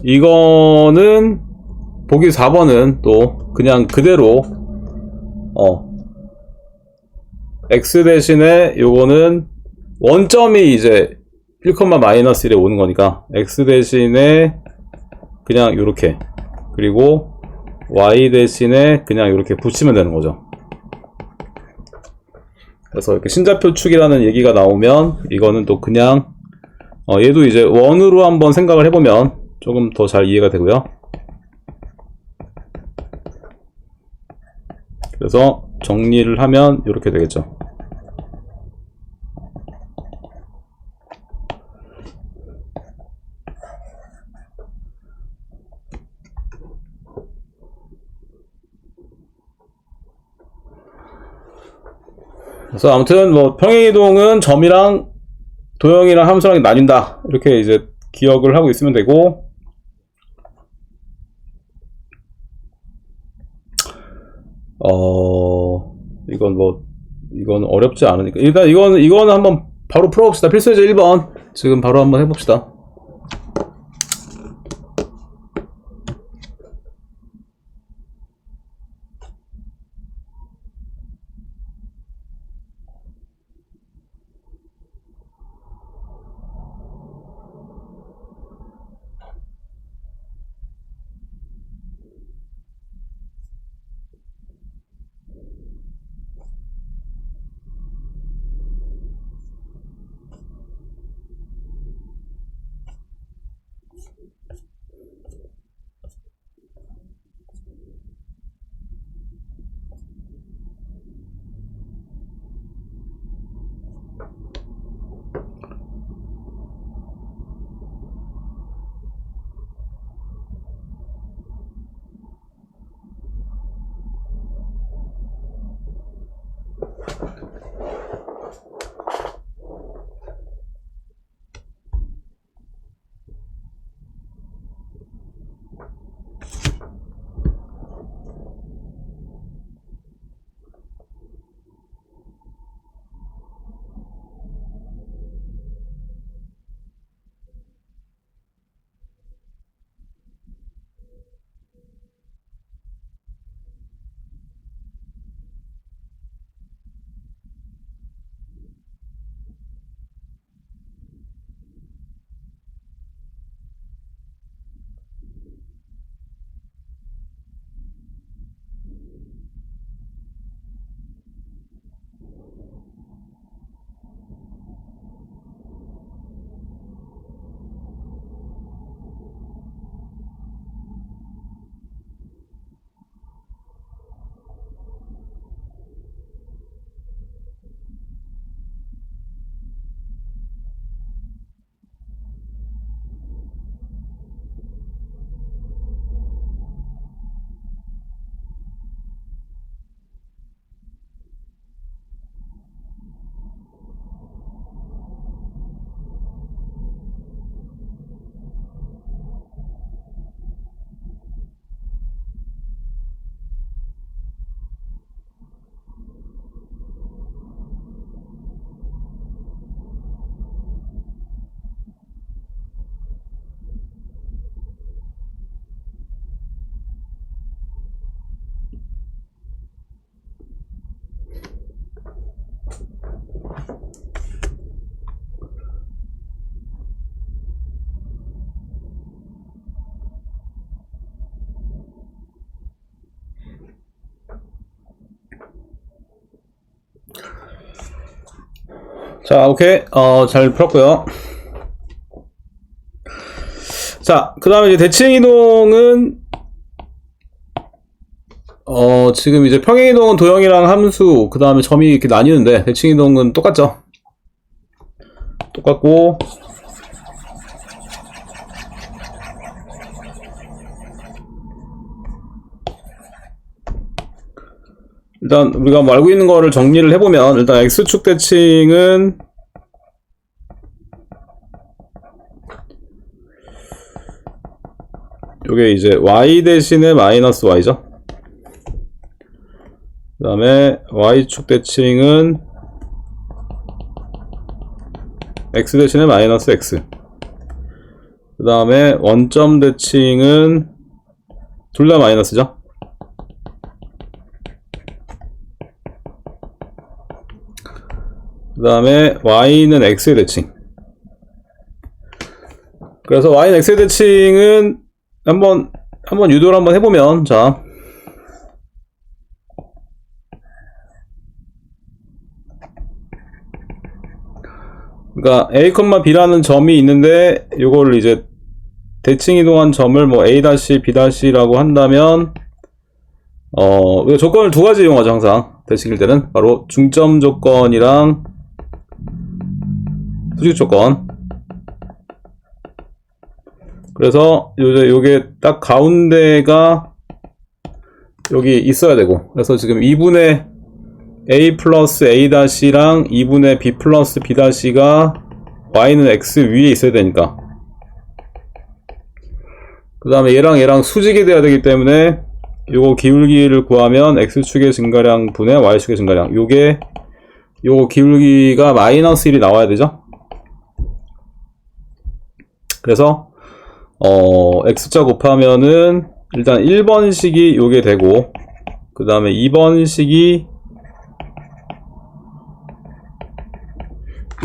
이거는 보기 4번은 또 그냥 그대로 x 대신에 요거는 원점이 이제 1,-1에 오는 거니까 x 대신에 그냥 요렇게, 그리고 y 대신에 그냥 이렇게 붙이면 되는 거죠. 그래서 이렇게 신좌표축이라는 얘기가 나오면 이거는 또 그냥 얘도 이제 원으로 한번 생각을 해보면 조금 더 잘 이해가 되고요. 그래서 정리를 하면 이렇게 되겠죠. 그래서 아무튼 뭐 평행이동은 점이랑 도형이랑 함수랑 나뉜다, 이렇게 이제 기억을 하고 있으면 되고, 이건 어렵지 않으니까. 일단 이거는 한번 바로 풀어봅시다. 필수예제 1번. 지금 바로 한번 해봅시다. 자, 오케이. 잘 풀었고요. 자, 그 다음에 이제 대칭 이동은, 지금 이제 평행 이동은 도형이랑 함수, 그 다음에 점이 이렇게 나뉘는데, 대칭 이동은 똑같죠? 똑같고, 일단 우리가 뭐 알고 있는 거를 정리를 해보면, 일단 X축 대칭은 요게 이제 Y 대신에 마이너스 Y죠. 그 다음에 Y축 대칭은 X 대신에 마이너스 X. 그 다음에 원점 대칭은 둘 다 마이너스죠. 그 다음에 Y는 X의 대칭. 그래서 Y는 X의 대칭은 한번 유도를 한번 해보면, 자, 그러니까 A, B라는 점이 있는데 요걸 이제 대칭 이동한 점을 뭐 A-, B-라고 한다면 우리가 조건을 두 가지 이용하죠. 항상 대칭일 때는 바로 중점 조건이랑 수직 조건. 그래서 요게 딱 가운데가 여기 있어야 되고, 그래서 지금 2분의 A 플러스 A-랑 2분의 B 플러스 B-가 Y는 X 위에 있어야 되니까, 그 다음에 얘랑 수직이 돼야 되기 때문에 요거 기울기를 구하면 x축의 증가량 분의 y축의 증가량, 요거 기울기가 마이너스 1이 나와야 되죠. 그래서 x자 곱하면은 일단 1번식이 요게 되고, 그 다음에 2번식이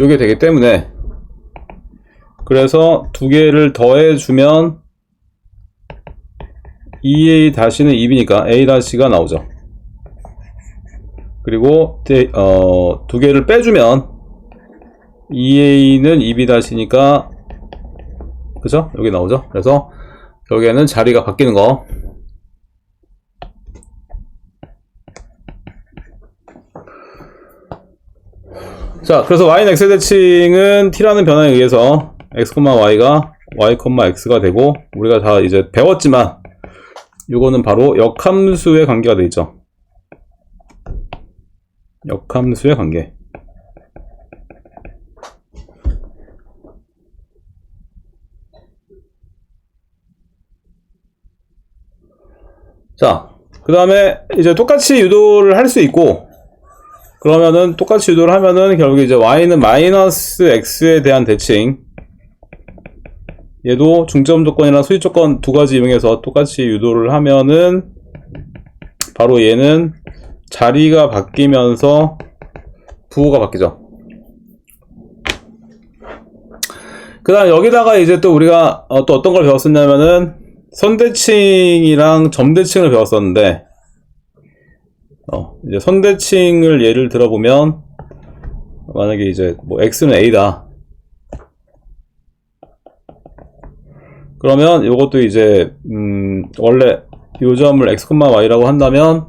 요게 되기 때문에, 그래서 두 개를 더해주면 2a 다시는 2b니까 a 다시가 나오죠. 그리고 두 개를 빼주면 2a는 2b 다시니까, 그죠? 여기 나오죠? 그래서 여기에는 자리가 바뀌는 거. 자, 그래서 y는 x의 대칭은 t라는 변화에 의해서 x, y가 y, x가 되고, 우리가 다 이제 배웠지만 이거는 바로 역함수의 관계가 되어 있죠. 역함수의 관계. 자, 그 다음에 이제 똑같이 유도를 할 수 있고, 그러면은 똑같이 유도를 하면은 결국에 이제 y는 마이너스 x에 대한 대칭, 얘도 중점 조건이랑 수직 조건 두 가지 이용해서 똑같이 유도를 하면은 바로 얘는 자리가 바뀌면서 부호가 바뀌죠. 그 다음 여기다가 이제 또 우리가 또 어떤 걸 배웠었냐면은 선대칭이랑 점대칭을 배웠었는데, 이제 선대칭을 예를 들어보면, 만약에 이제 뭐 x는 a다. 그러면 이것도 이제 원래 요 점을 x, y라고 한다면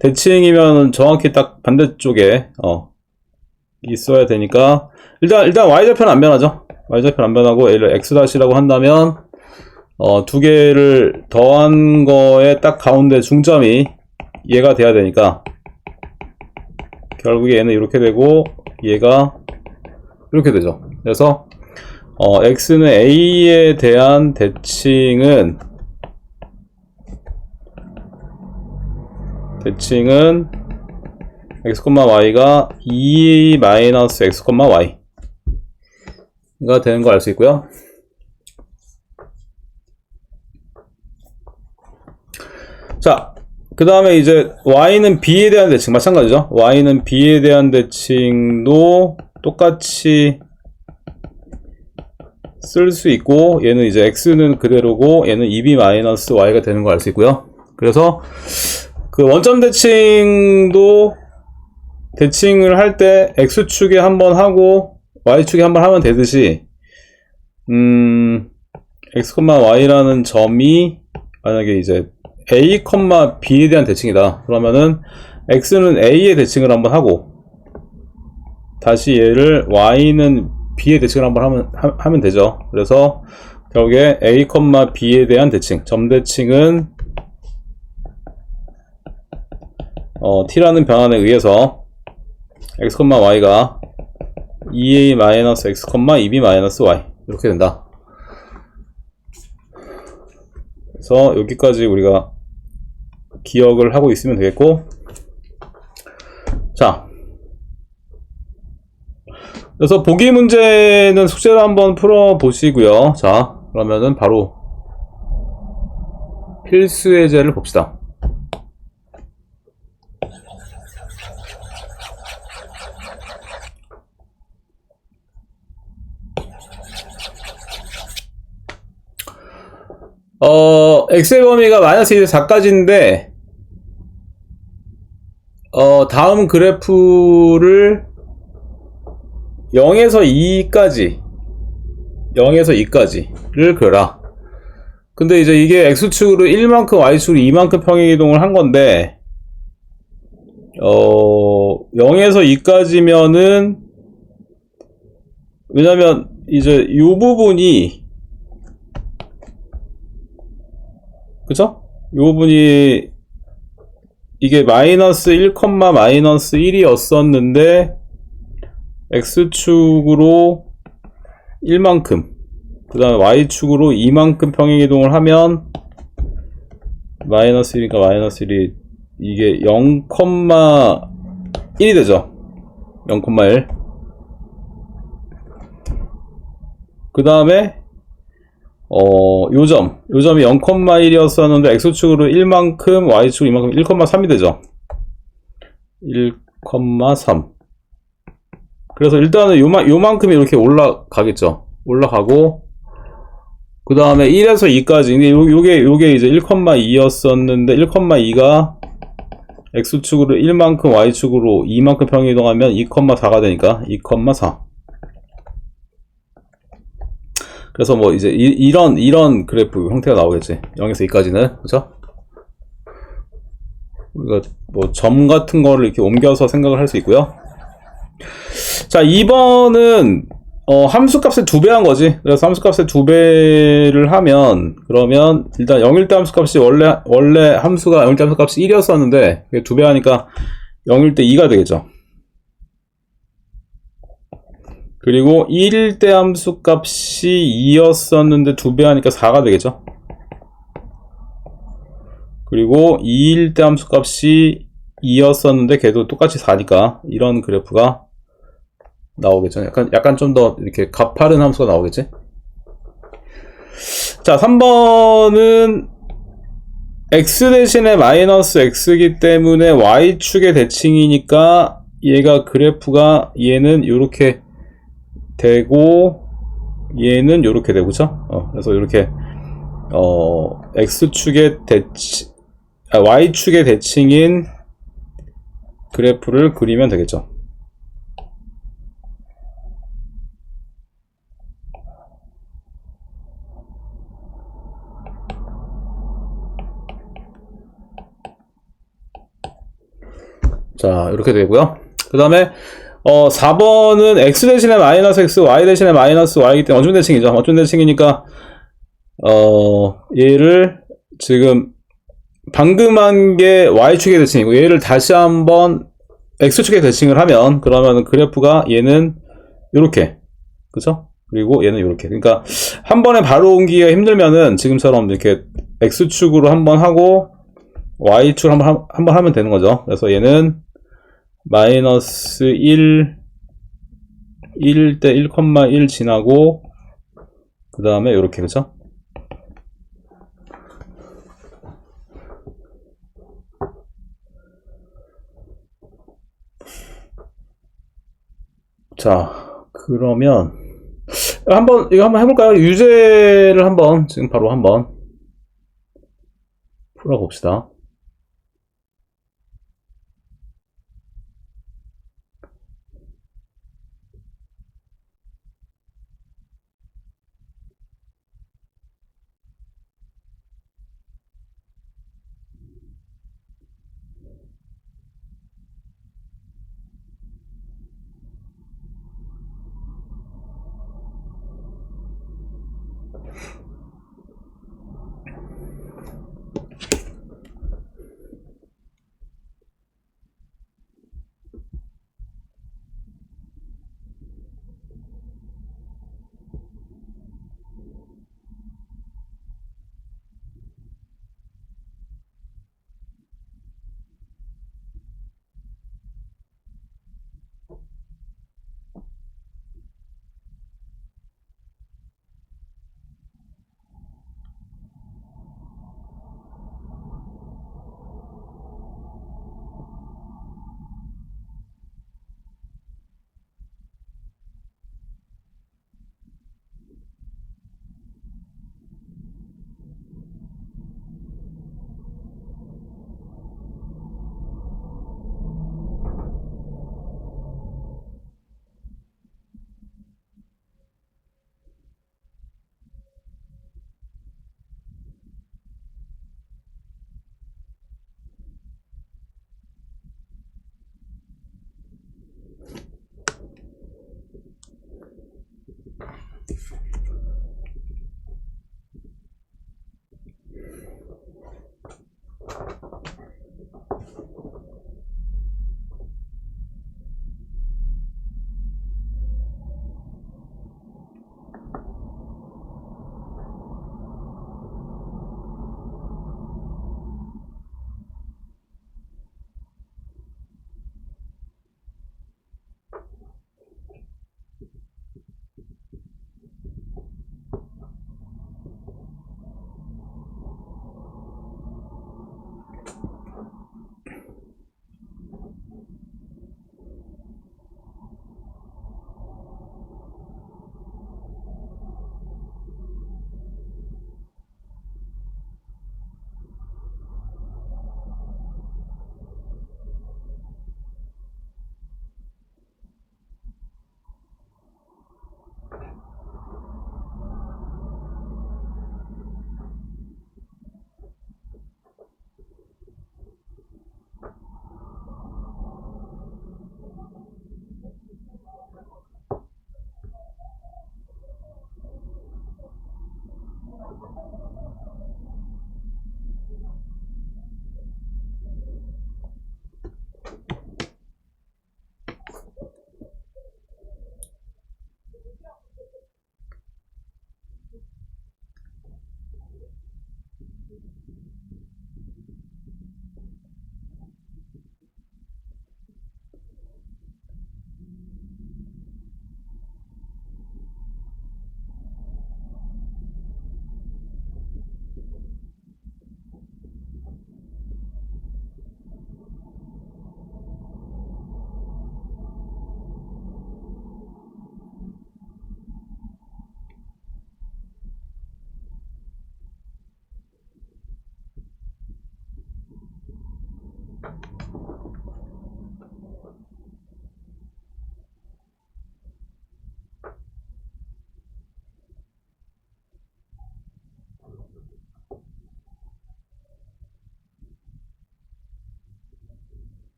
대칭이면 정확히 딱 반대쪽에 있어야 되니까, 일단 y좌표는 안 변하죠. y좌표는 안 변하고 얘를 x' 한다면 두 개를 더한 거에 딱 가운데 중점이 얘가 돼야 되니까, 결국에 얘는 이렇게 되고 얘가 이렇게 되죠. 그래서 x는 a에 대한 대칭은 x, y가 2-x, y가 되는 거 알 수 있고요. 자, 그 다음에 이제 y는 b에 대한 대칭 마찬가지죠. y는 b에 대한 대칭도 똑같이 쓸 수 있고, 얘는 이제 x는 그대로고 얘는 2b-y가 되는 걸 알 수 있고요. 그래서 그 원점 대칭도 대칭을 할 때 x축에 한번 하고 y축에 한번 하면 되듯이, x, y라는 점이 만약에 이제 a, b에 대한 대칭이다. 그러면은 x는 a의 대칭을 한번 하고, 다시 얘를 y는 b의 대칭을 한번 하면 되죠. 그래서 결국에 a, b에 대한 대칭, 점대칭은 t라는 변환에 의해서 x, y가 2a-x, 2b-y 이렇게 된다. 그래서 여기까지 우리가 기억을 하고 있으면 되겠고, 자, 그래서 보기 문제는 숙제로 한번 풀어 보시고요. 자, 그러면은 바로 필수 예제를 봅시다. x의 범위가 마이너스 1에서 4까지인데, 다음 그래프를 0에서 2까지를 그려라. 근데 이제 이게 x축으로 1만큼, y축으로 2만큼 평행이동을 한 건데, 0에서 2까지면은, 왜냐면 이제 이 부분이, 그쵸? 이 부분이 이게 마이너스 1, 마이너스 1이었었는데 x축으로 1만큼, 그 다음에 y축으로 2만큼 평행이동을 하면 마이너스 1이니까 마이너스 1이 이게 0,1이 되죠. 0,1. 그 다음에 요점이 0,1이었었는데 x축으로 1만큼 y축으로 이만큼 1,3이 되죠. 1,3. 그래서 일단은 요만큼이 이렇게 올라가겠죠. 올라가고 그 다음에 1에서 2까지. 근데 요게 이제 1,2였었는데 1,2가 x축으로 1만큼 y축으로 2만큼 평이동하면 2,4가 되니까 2,4. 그래서 뭐 이제 이런 그래프 형태가 나오겠지. 0에서 2까지는. 그죠? 우리가 뭐 점 같은 거를 이렇게 옮겨서 생각을 할 수 있고요. 자, 2번은 함수값의 2배 한 거지. 그래서 함수값의 2배를 하면, 그러면 일단 0일 때 함수값이 원래 함수가 0일 때 함수값이 1이었었는데 2배 하니까 0일 때 2가 되겠죠. 그리고 1일 때 함수값이 2였었는데 2배 하니까 4가 되겠죠. 그리고 2일 때 함수값이 2였었는데 걔도 똑같이 4니까 이런 그래프가 나오겠죠. 약간 좀 더 이렇게 가파른 함수가 나오겠지. 자, 3번은 x 대신에 마이너스 x이기 때문에 y축의 대칭이니까 얘가 그래프가 얘는 요렇게 되고 얘는 요렇게 되고, 그쵸? 그래서 요렇게 x축의 y축의 대칭인 그래프를 그리면 되겠죠. 자, 이렇게 되고요. 그 다음에 4번은 x 대신에 마이너스 x, y 대신에 마이너스 y이기 때문에 어준 대칭이죠. 어준 대칭이니까 얘를 지금 방금 한 게 y축의 대칭이고 얘를 다시 한번 x축의 대칭을 하면 그러면 그래프가 얘는 요렇게, 그쵸? 그리고 얘는 요렇게. 그러니까 한 번에 바로 옮기기가 힘들면은 지금처럼 이렇게 x축으로 한번 하고 y축을 한번 하면 되는 거죠. 그래서 얘는 마이너스 1때 1,1 지나고 그 다음에 요렇게, 그쵸? 자, 그러면 이거 한번 해볼까요? 유제를 지금 바로 한번 풀어봅시다.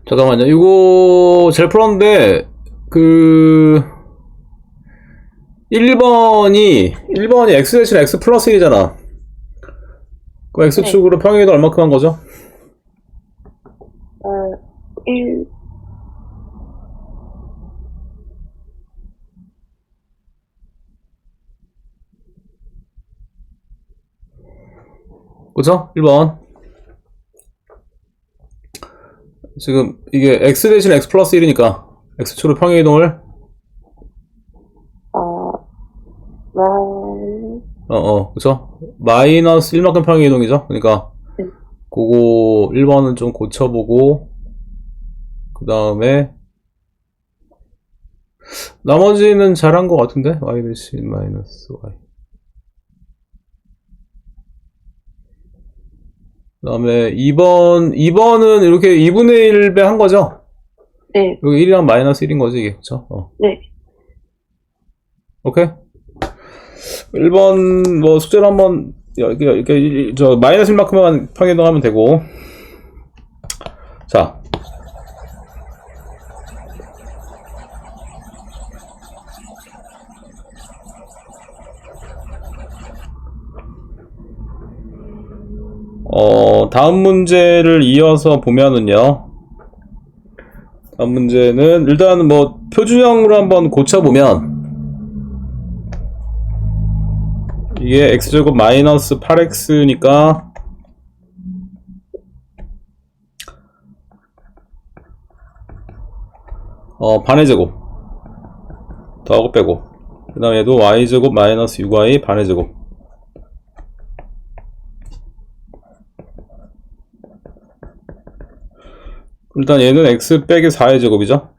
잠깐만요. 이거 잘 풀었는데 1번이 x 대신 x 플러스 1이잖아. 그 x축으로 평행이동 얼마큼 한 거죠? 1, 그쵸? 1번. 지금 이게 x 대신 x 플러스 1이니까 x축으로 평행이동을 그쵸? 마이너스 1만큼 평행이동이죠? 그러니까 그거 1번은 좀 고쳐보고 그 다음에 나머지는 잘한 것 같은데? y 대신 마이너스 y 그 다음에 2번은 이렇게 2분의 1배 한 거죠? 네. 여기 1이랑 마이너스 1인 거지, 이게. 그쵸? 네. 오케이? 1번, 뭐, 숙제를 한번, 이렇게, 마이너스 1만큼만 평행이동하면 되고. 자. 다음 문제를 이어서 보면은요. 다음 문제는 일단 뭐 표준형으로 한번 고쳐보면 이게 x제곱 마이너스 8x니까 반의 제곱 더하고 빼고 그 다음에 얘도 y제곱 마이너스 6y 반의 제곱 일단 얘는 x 빼기 4의 제곱이죠.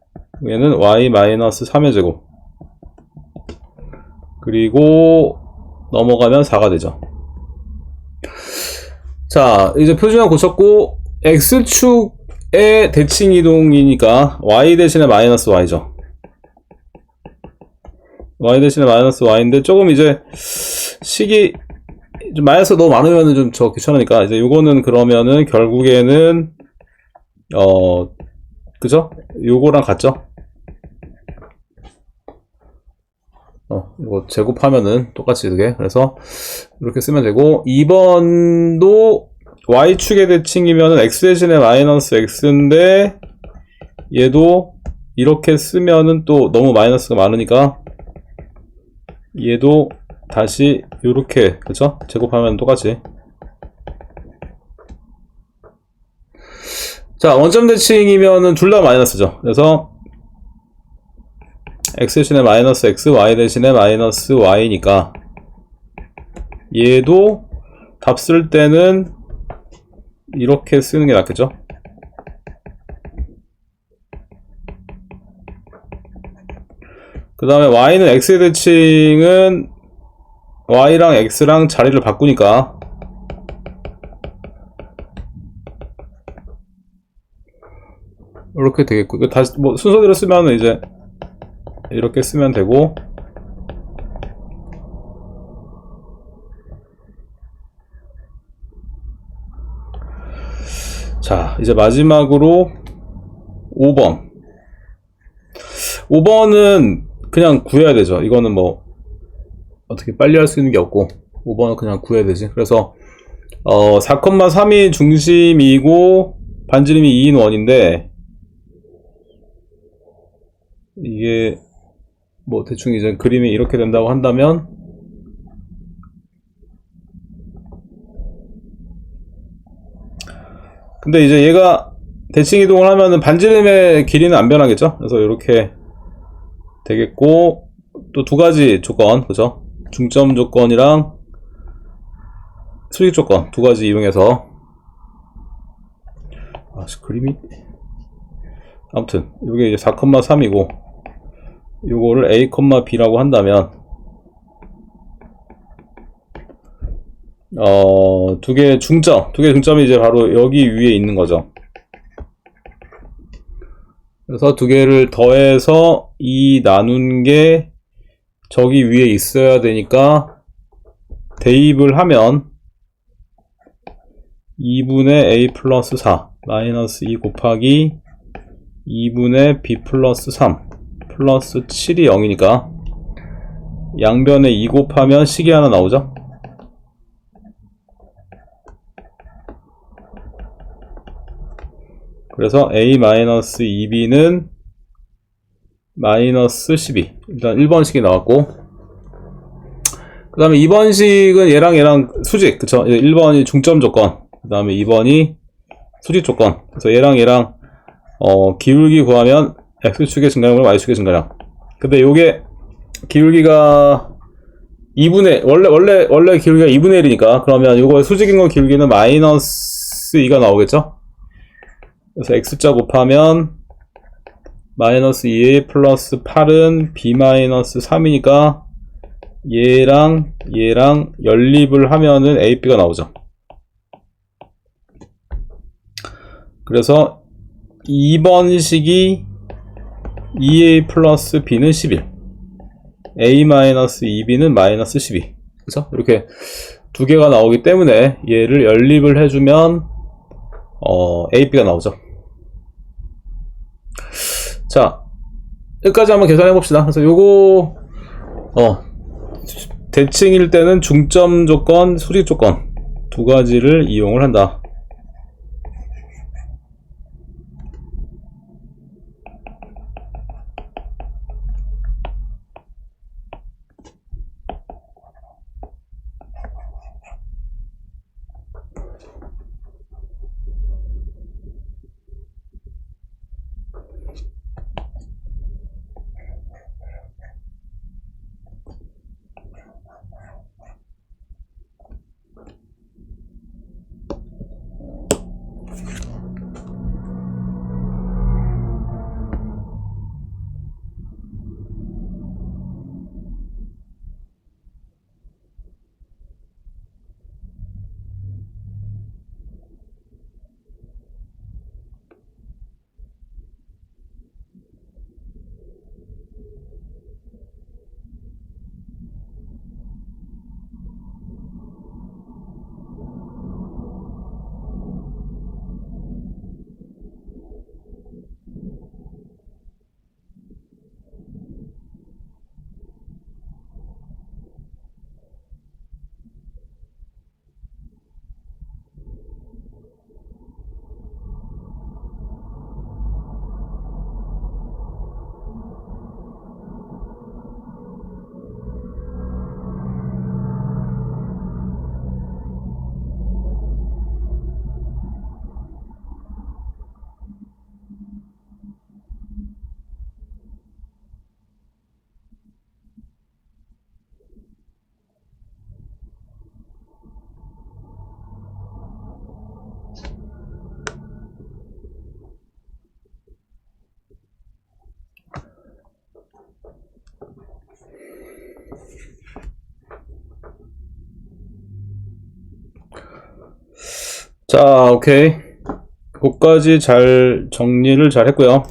얘는 y 마이너스 3의 제곱 그리고 넘어가면 4가 되죠. 자, 이제 표준형 고쳤고 x축의 대칭 이동이니까 y 대신에 마이너스 y죠. y 대신에 마이너스 y인데 조금 이제 식이 좀 마이너스 너무 많으면 좀 저 귀찮으니까 이제 요거는 그러면은 결국에는 그죠? 요거랑 같죠? 이거 제곱하면은 똑같이 이렇게 그래서 이렇게 쓰면 되고 2번도 y축의 대칭이면은 x 대신에 마이너스 x인데 얘도 이렇게 쓰면은 또 너무 마이너스가 많으니까 얘도 다시 요렇게 그쵸? 제곱하면 똑같이 자 원점 대칭이면은 둘 다 마이너스죠. 그래서 x 대신에 마이너스 x, y 대신에 마이너스 y니까 얘도 답 쓸 때는 이렇게 쓰는 게 낫겠죠? 그 다음에 y는 x의 대칭은 y랑 x랑 자리를 바꾸니까 이렇게 되겠고, 이거 다시 뭐 순서대로 쓰면 이제 이렇게 쓰면 되고, 자 이제 마지막으로 5번. 5번은 그냥 구해야 되죠. 이거는 뭐 어떻게 빨리 할 수 있는 게 없고 5번은 그냥 구해야 되지. 그래서 4,3이 중심이고 반지름이 2인 원인데, 이게 뭐 대충 이제 그림이 이렇게 된다고 한다면, 근데 이제 얘가 대칭 이동을 하면은 반지름의 길이는 안 변하겠죠? 그래서 이렇게 되겠고, 또 두 가지 조건, 그죠? 중점 조건이랑 수직 조건 두 가지 이용해서, 그림이 아무튼 이게 이제 4,3이고 요거를 a, b라고 한다면 두 개의 중점이 이제 바로 여기 위에 있는 거죠. 그래서 두 개를 더해서 2 나눈 게 저기 위에 있어야 되니까 대입을 하면 2분의 a 플러스 4 마이너스 2 곱하기 2분의 b 플러스 3 플러스 7이 0이니까 양변에 2 곱하면 식이 하나 나오죠. 그래서 a-2b는 마이너스 12. 일단 1번식이 나왔고, 그 다음에 2번식은 얘랑 수직, 그쵸? 1번이 중점 조건, 그 다음에 2번이 수직 조건. 그래서 얘랑 기울기 구하면 x축의 증가량과 y축의 증가량. 근데 요게 기울기가 2분의, 원래 기울기가 2분의 1이니까, 그러면 요거의 수직인 건 기울기는 마이너스 2가 나오겠죠? 그래서 x자 곱하면 마이너스 2 플러스 8은 b 마이너스 3이니까 얘랑 연립을 하면은 ab가 나오죠. 그래서 2번식이 2a 플러스 b는 11, a 마이너스 2b는 마이너스 12. 그쵸? 이렇게 두 개가 나오기 때문에 얘를 연립을 해주면 ab가 나오죠. 자, 여기까지 한번 계산해 봅시다. 그래서 요거 대칭일 때는 중점 조건, 수직 조건 두 가지를 이용을 한다. 자, 오케이. 거기까지 잘 정리를 잘 했고요.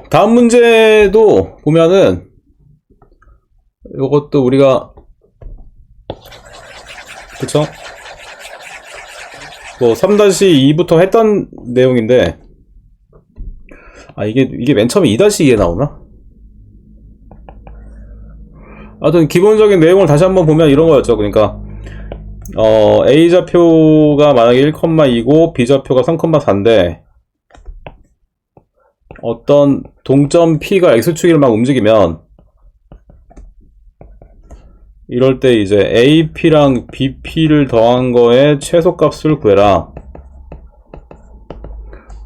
다음 문제도 보면은 이것도 우리가 그쵸? 뭐 3-2부터 했던 내용인데 이게 맨 처음에 2-2에 나오나? 하여튼 기본적인 내용을 다시 한번 보면 이런 거였죠. 그러니까 A좌표가 만약에 1,2고 B좌표가 3,4인데 어떤 동점 P가 X축을 막 움직이면 이럴 때 이제 AP랑 BP를 더한 거에 최소값을 구해라.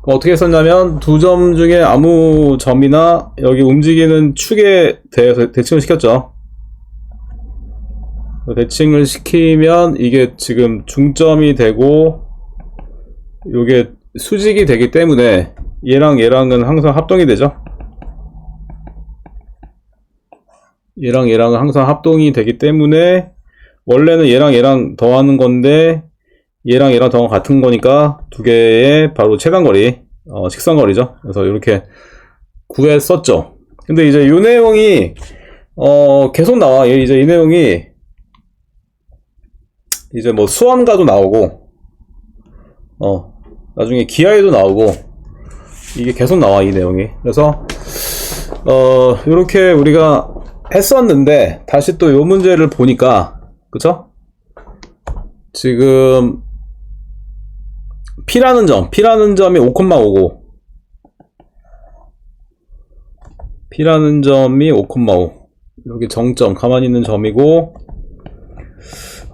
어떻게 썼냐면 두 점 중에 아무 점이나 여기 움직이는 축에 대해서 대칭을 시켰죠. 대칭을 시키면 이게 지금 중점이 되고 이게 수직이 되기 때문에 얘랑 얘랑은 항상 합동이 되죠. 얘랑 얘랑은 항상 합동이 되기 때문에 원래는 얘랑 얘랑 더하는 건데 얘랑 얘랑 더하면 같은 거니까 두 개의 바로 최단거리, 직선거리죠. 그래서 이렇게 구했었죠. 근데 이제 이 내용이 계속 나와. 이제 이 내용이 이제 뭐 수원가도 나오고 나중에 기하에도 나오고 이게 계속 나와, 이 내용이. 그래서 이렇게 우리가 했었는데 다시 또 요 문제를 보니까 그쵸? 지금 P라는 점이 5,5고 P라는 점이 5,5 여기 정점 가만히 있는 점이고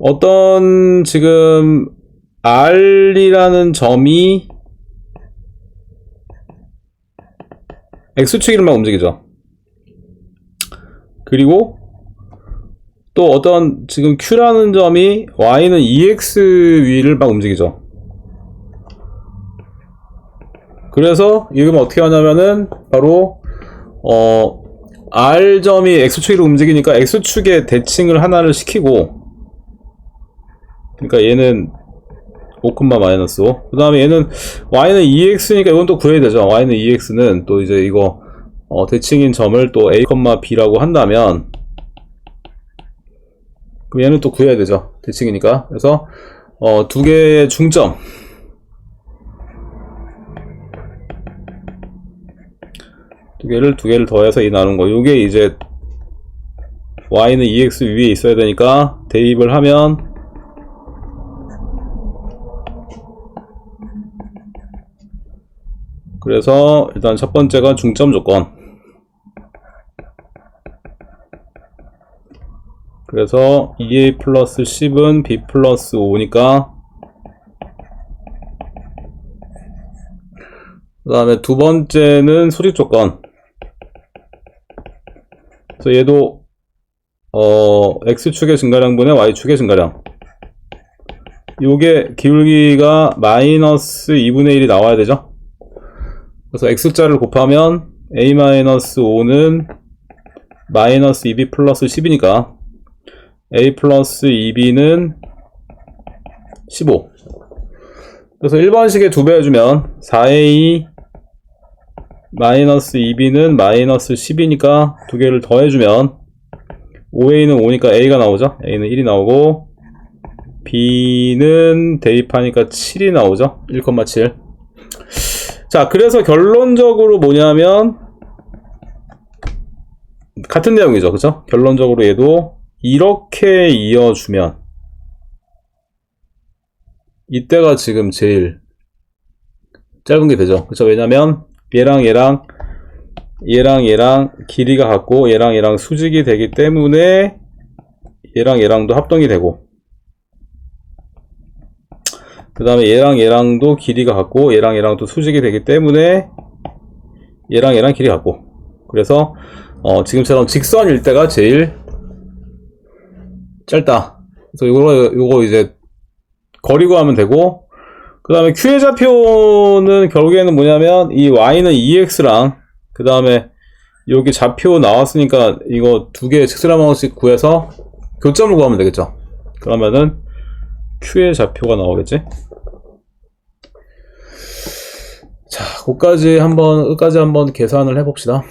어떤 지금 R이라는 점이 X축을 막 움직이죠. 그리고 또 어떤 지금 Q라는 점이 Y는 EX 위를 막 움직이죠. 그래서 이건 어떻게 하냐면은 바로 R점이 X축으로 움직이니까 X축에 대칭을 하나를 시키고 그러니까 얘는 5, 그 다음에 얘는 Y는 EX니까 이건 또 구해야 되죠. Y는 EX는 또 이제 이거 대칭인 점을 또 A, B라고 한다면 그럼 얘는 또 구해야 되죠. 대칭이니까. 그래서 두 개의 중점 두 개를 더해서 이 나눈 거. 요게 이제 Y는 EX 위에 있어야 되니까 대입을 하면 그래서 일단 첫 번째가 중점 조건. 그래서 2A 플러스 10은 B 플러스 5니까 그 다음에 두 번째는 수직 조건. 그래서 얘도 X축의 증가량분의 Y축의 증가량. 요게 기울기가 마이너스 2분의 1이 나와야 되죠. 그래서 X자를 곱하면 A-5는 마이너스 2B 플러스 10이니까 A 플러스 2B는 15. 그래서 1번식에 2배 해주면 4A 마이너스 2B는 마이너스 10이니까 두 개를 더해주면 5A는 5니까 A가 나오죠. A는 1이 나오고 B는 대입하니까 7이 나오죠. 1,7. 자, 그래서 결론적으로 뭐냐면 같은 내용이죠. 그쵸? 결론적으로 얘도 이렇게 이어주면 이때가 지금 제일 짧은 게 되죠. 그쵸? 왜냐면 얘랑 얘랑 길이가 같고 얘랑 수직이 되기 때문에 얘랑도 합동이 되고 그 다음에 얘랑도 길이가 같고 얘랑도 수직이 되기 때문에 얘랑 길이 같고 그래서 지금처럼 직선일 때가 제일 짧다. 그래서 요거 이제 거리 구하면 되고 그 다음에 Q의 좌표는 결국에는 뭐냐면 이 Y는 2X랑 그 다음에 여기 좌표 나왔으니까 이거 두 개의 측수라방식 구해서 교점을 구하면 되겠죠. 그러면은 Q의 좌표가 나오겠지. 자, 끝까지 한번 계산을 해봅시다.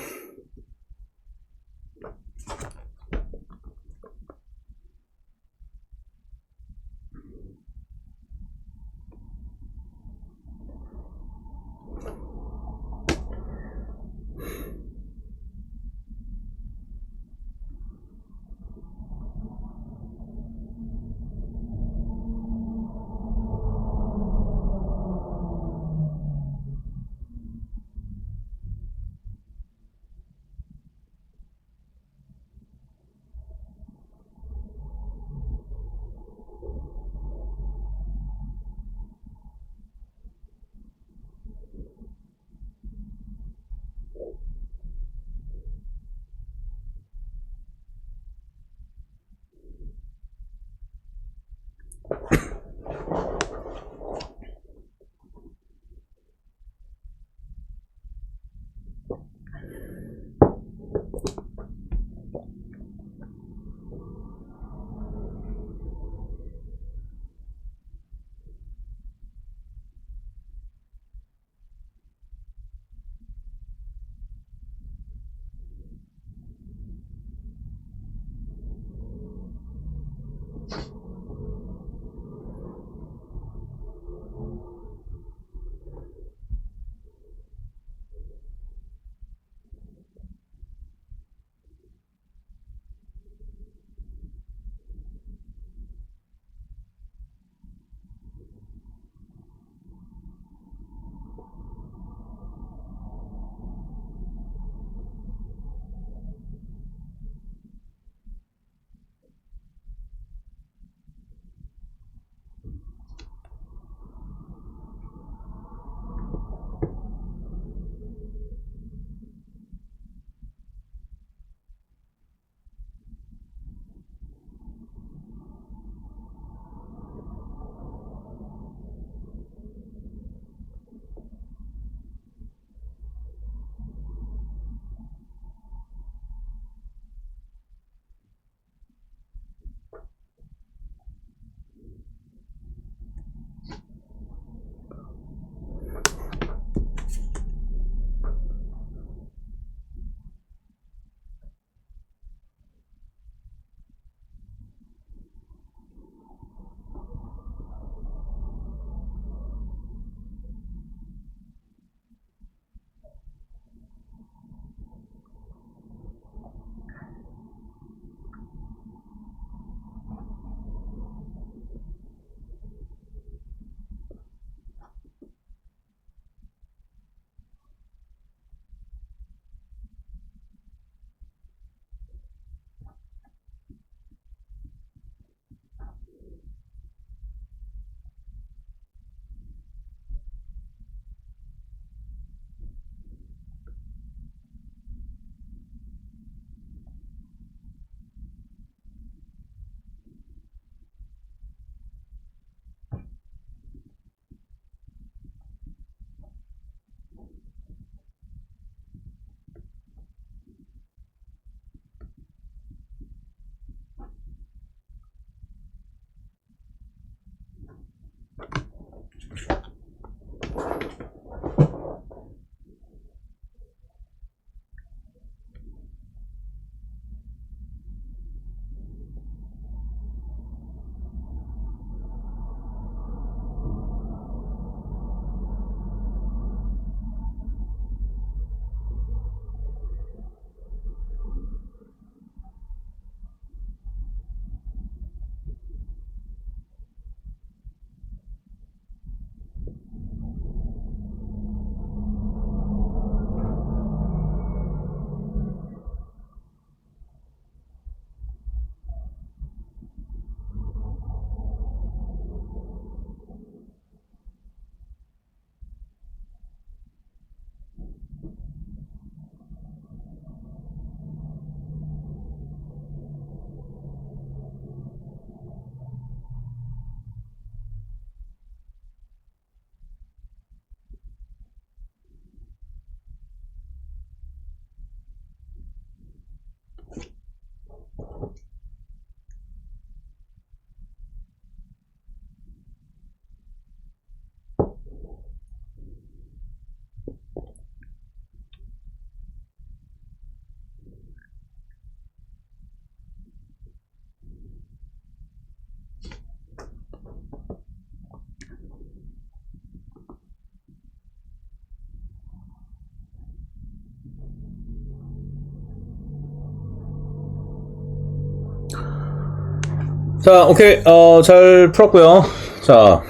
자, 오케이. 잘 풀었고요. 자,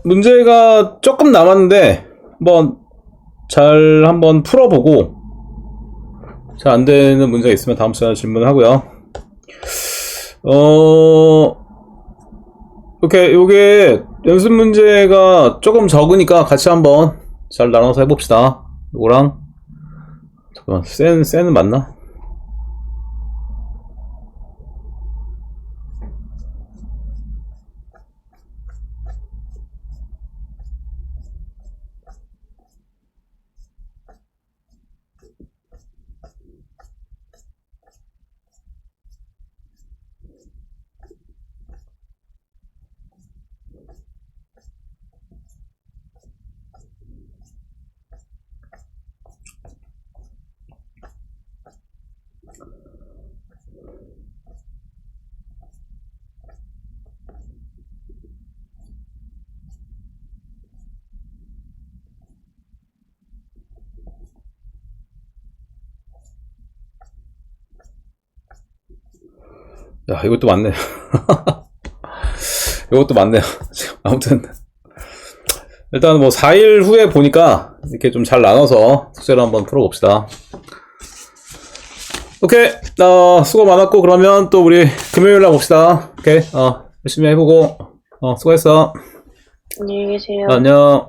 문제가 조금 남았는데, 한번 풀어보고, 잘 안 되는 문제가 있으면 다음 시간에 질문하고요. 오케이. 요게 연습 문제가 조금 적으니까 같이 한번 잘 나눠서 해봅시다. 요거랑, 잠깐만, 센은 맞나? 야, 이것도 맞네요. 이것도 맞네요. 아무튼 일단 4일 후에 보니까 이렇게 좀 잘 나눠서 숙제를 한번 풀어봅시다. 오케이. 수고 많았고, 그러면 또 우리 금요일날 봅시다. 오케이. 열심히 해보고, 수고했어. 안녕히 계세요. 안녕.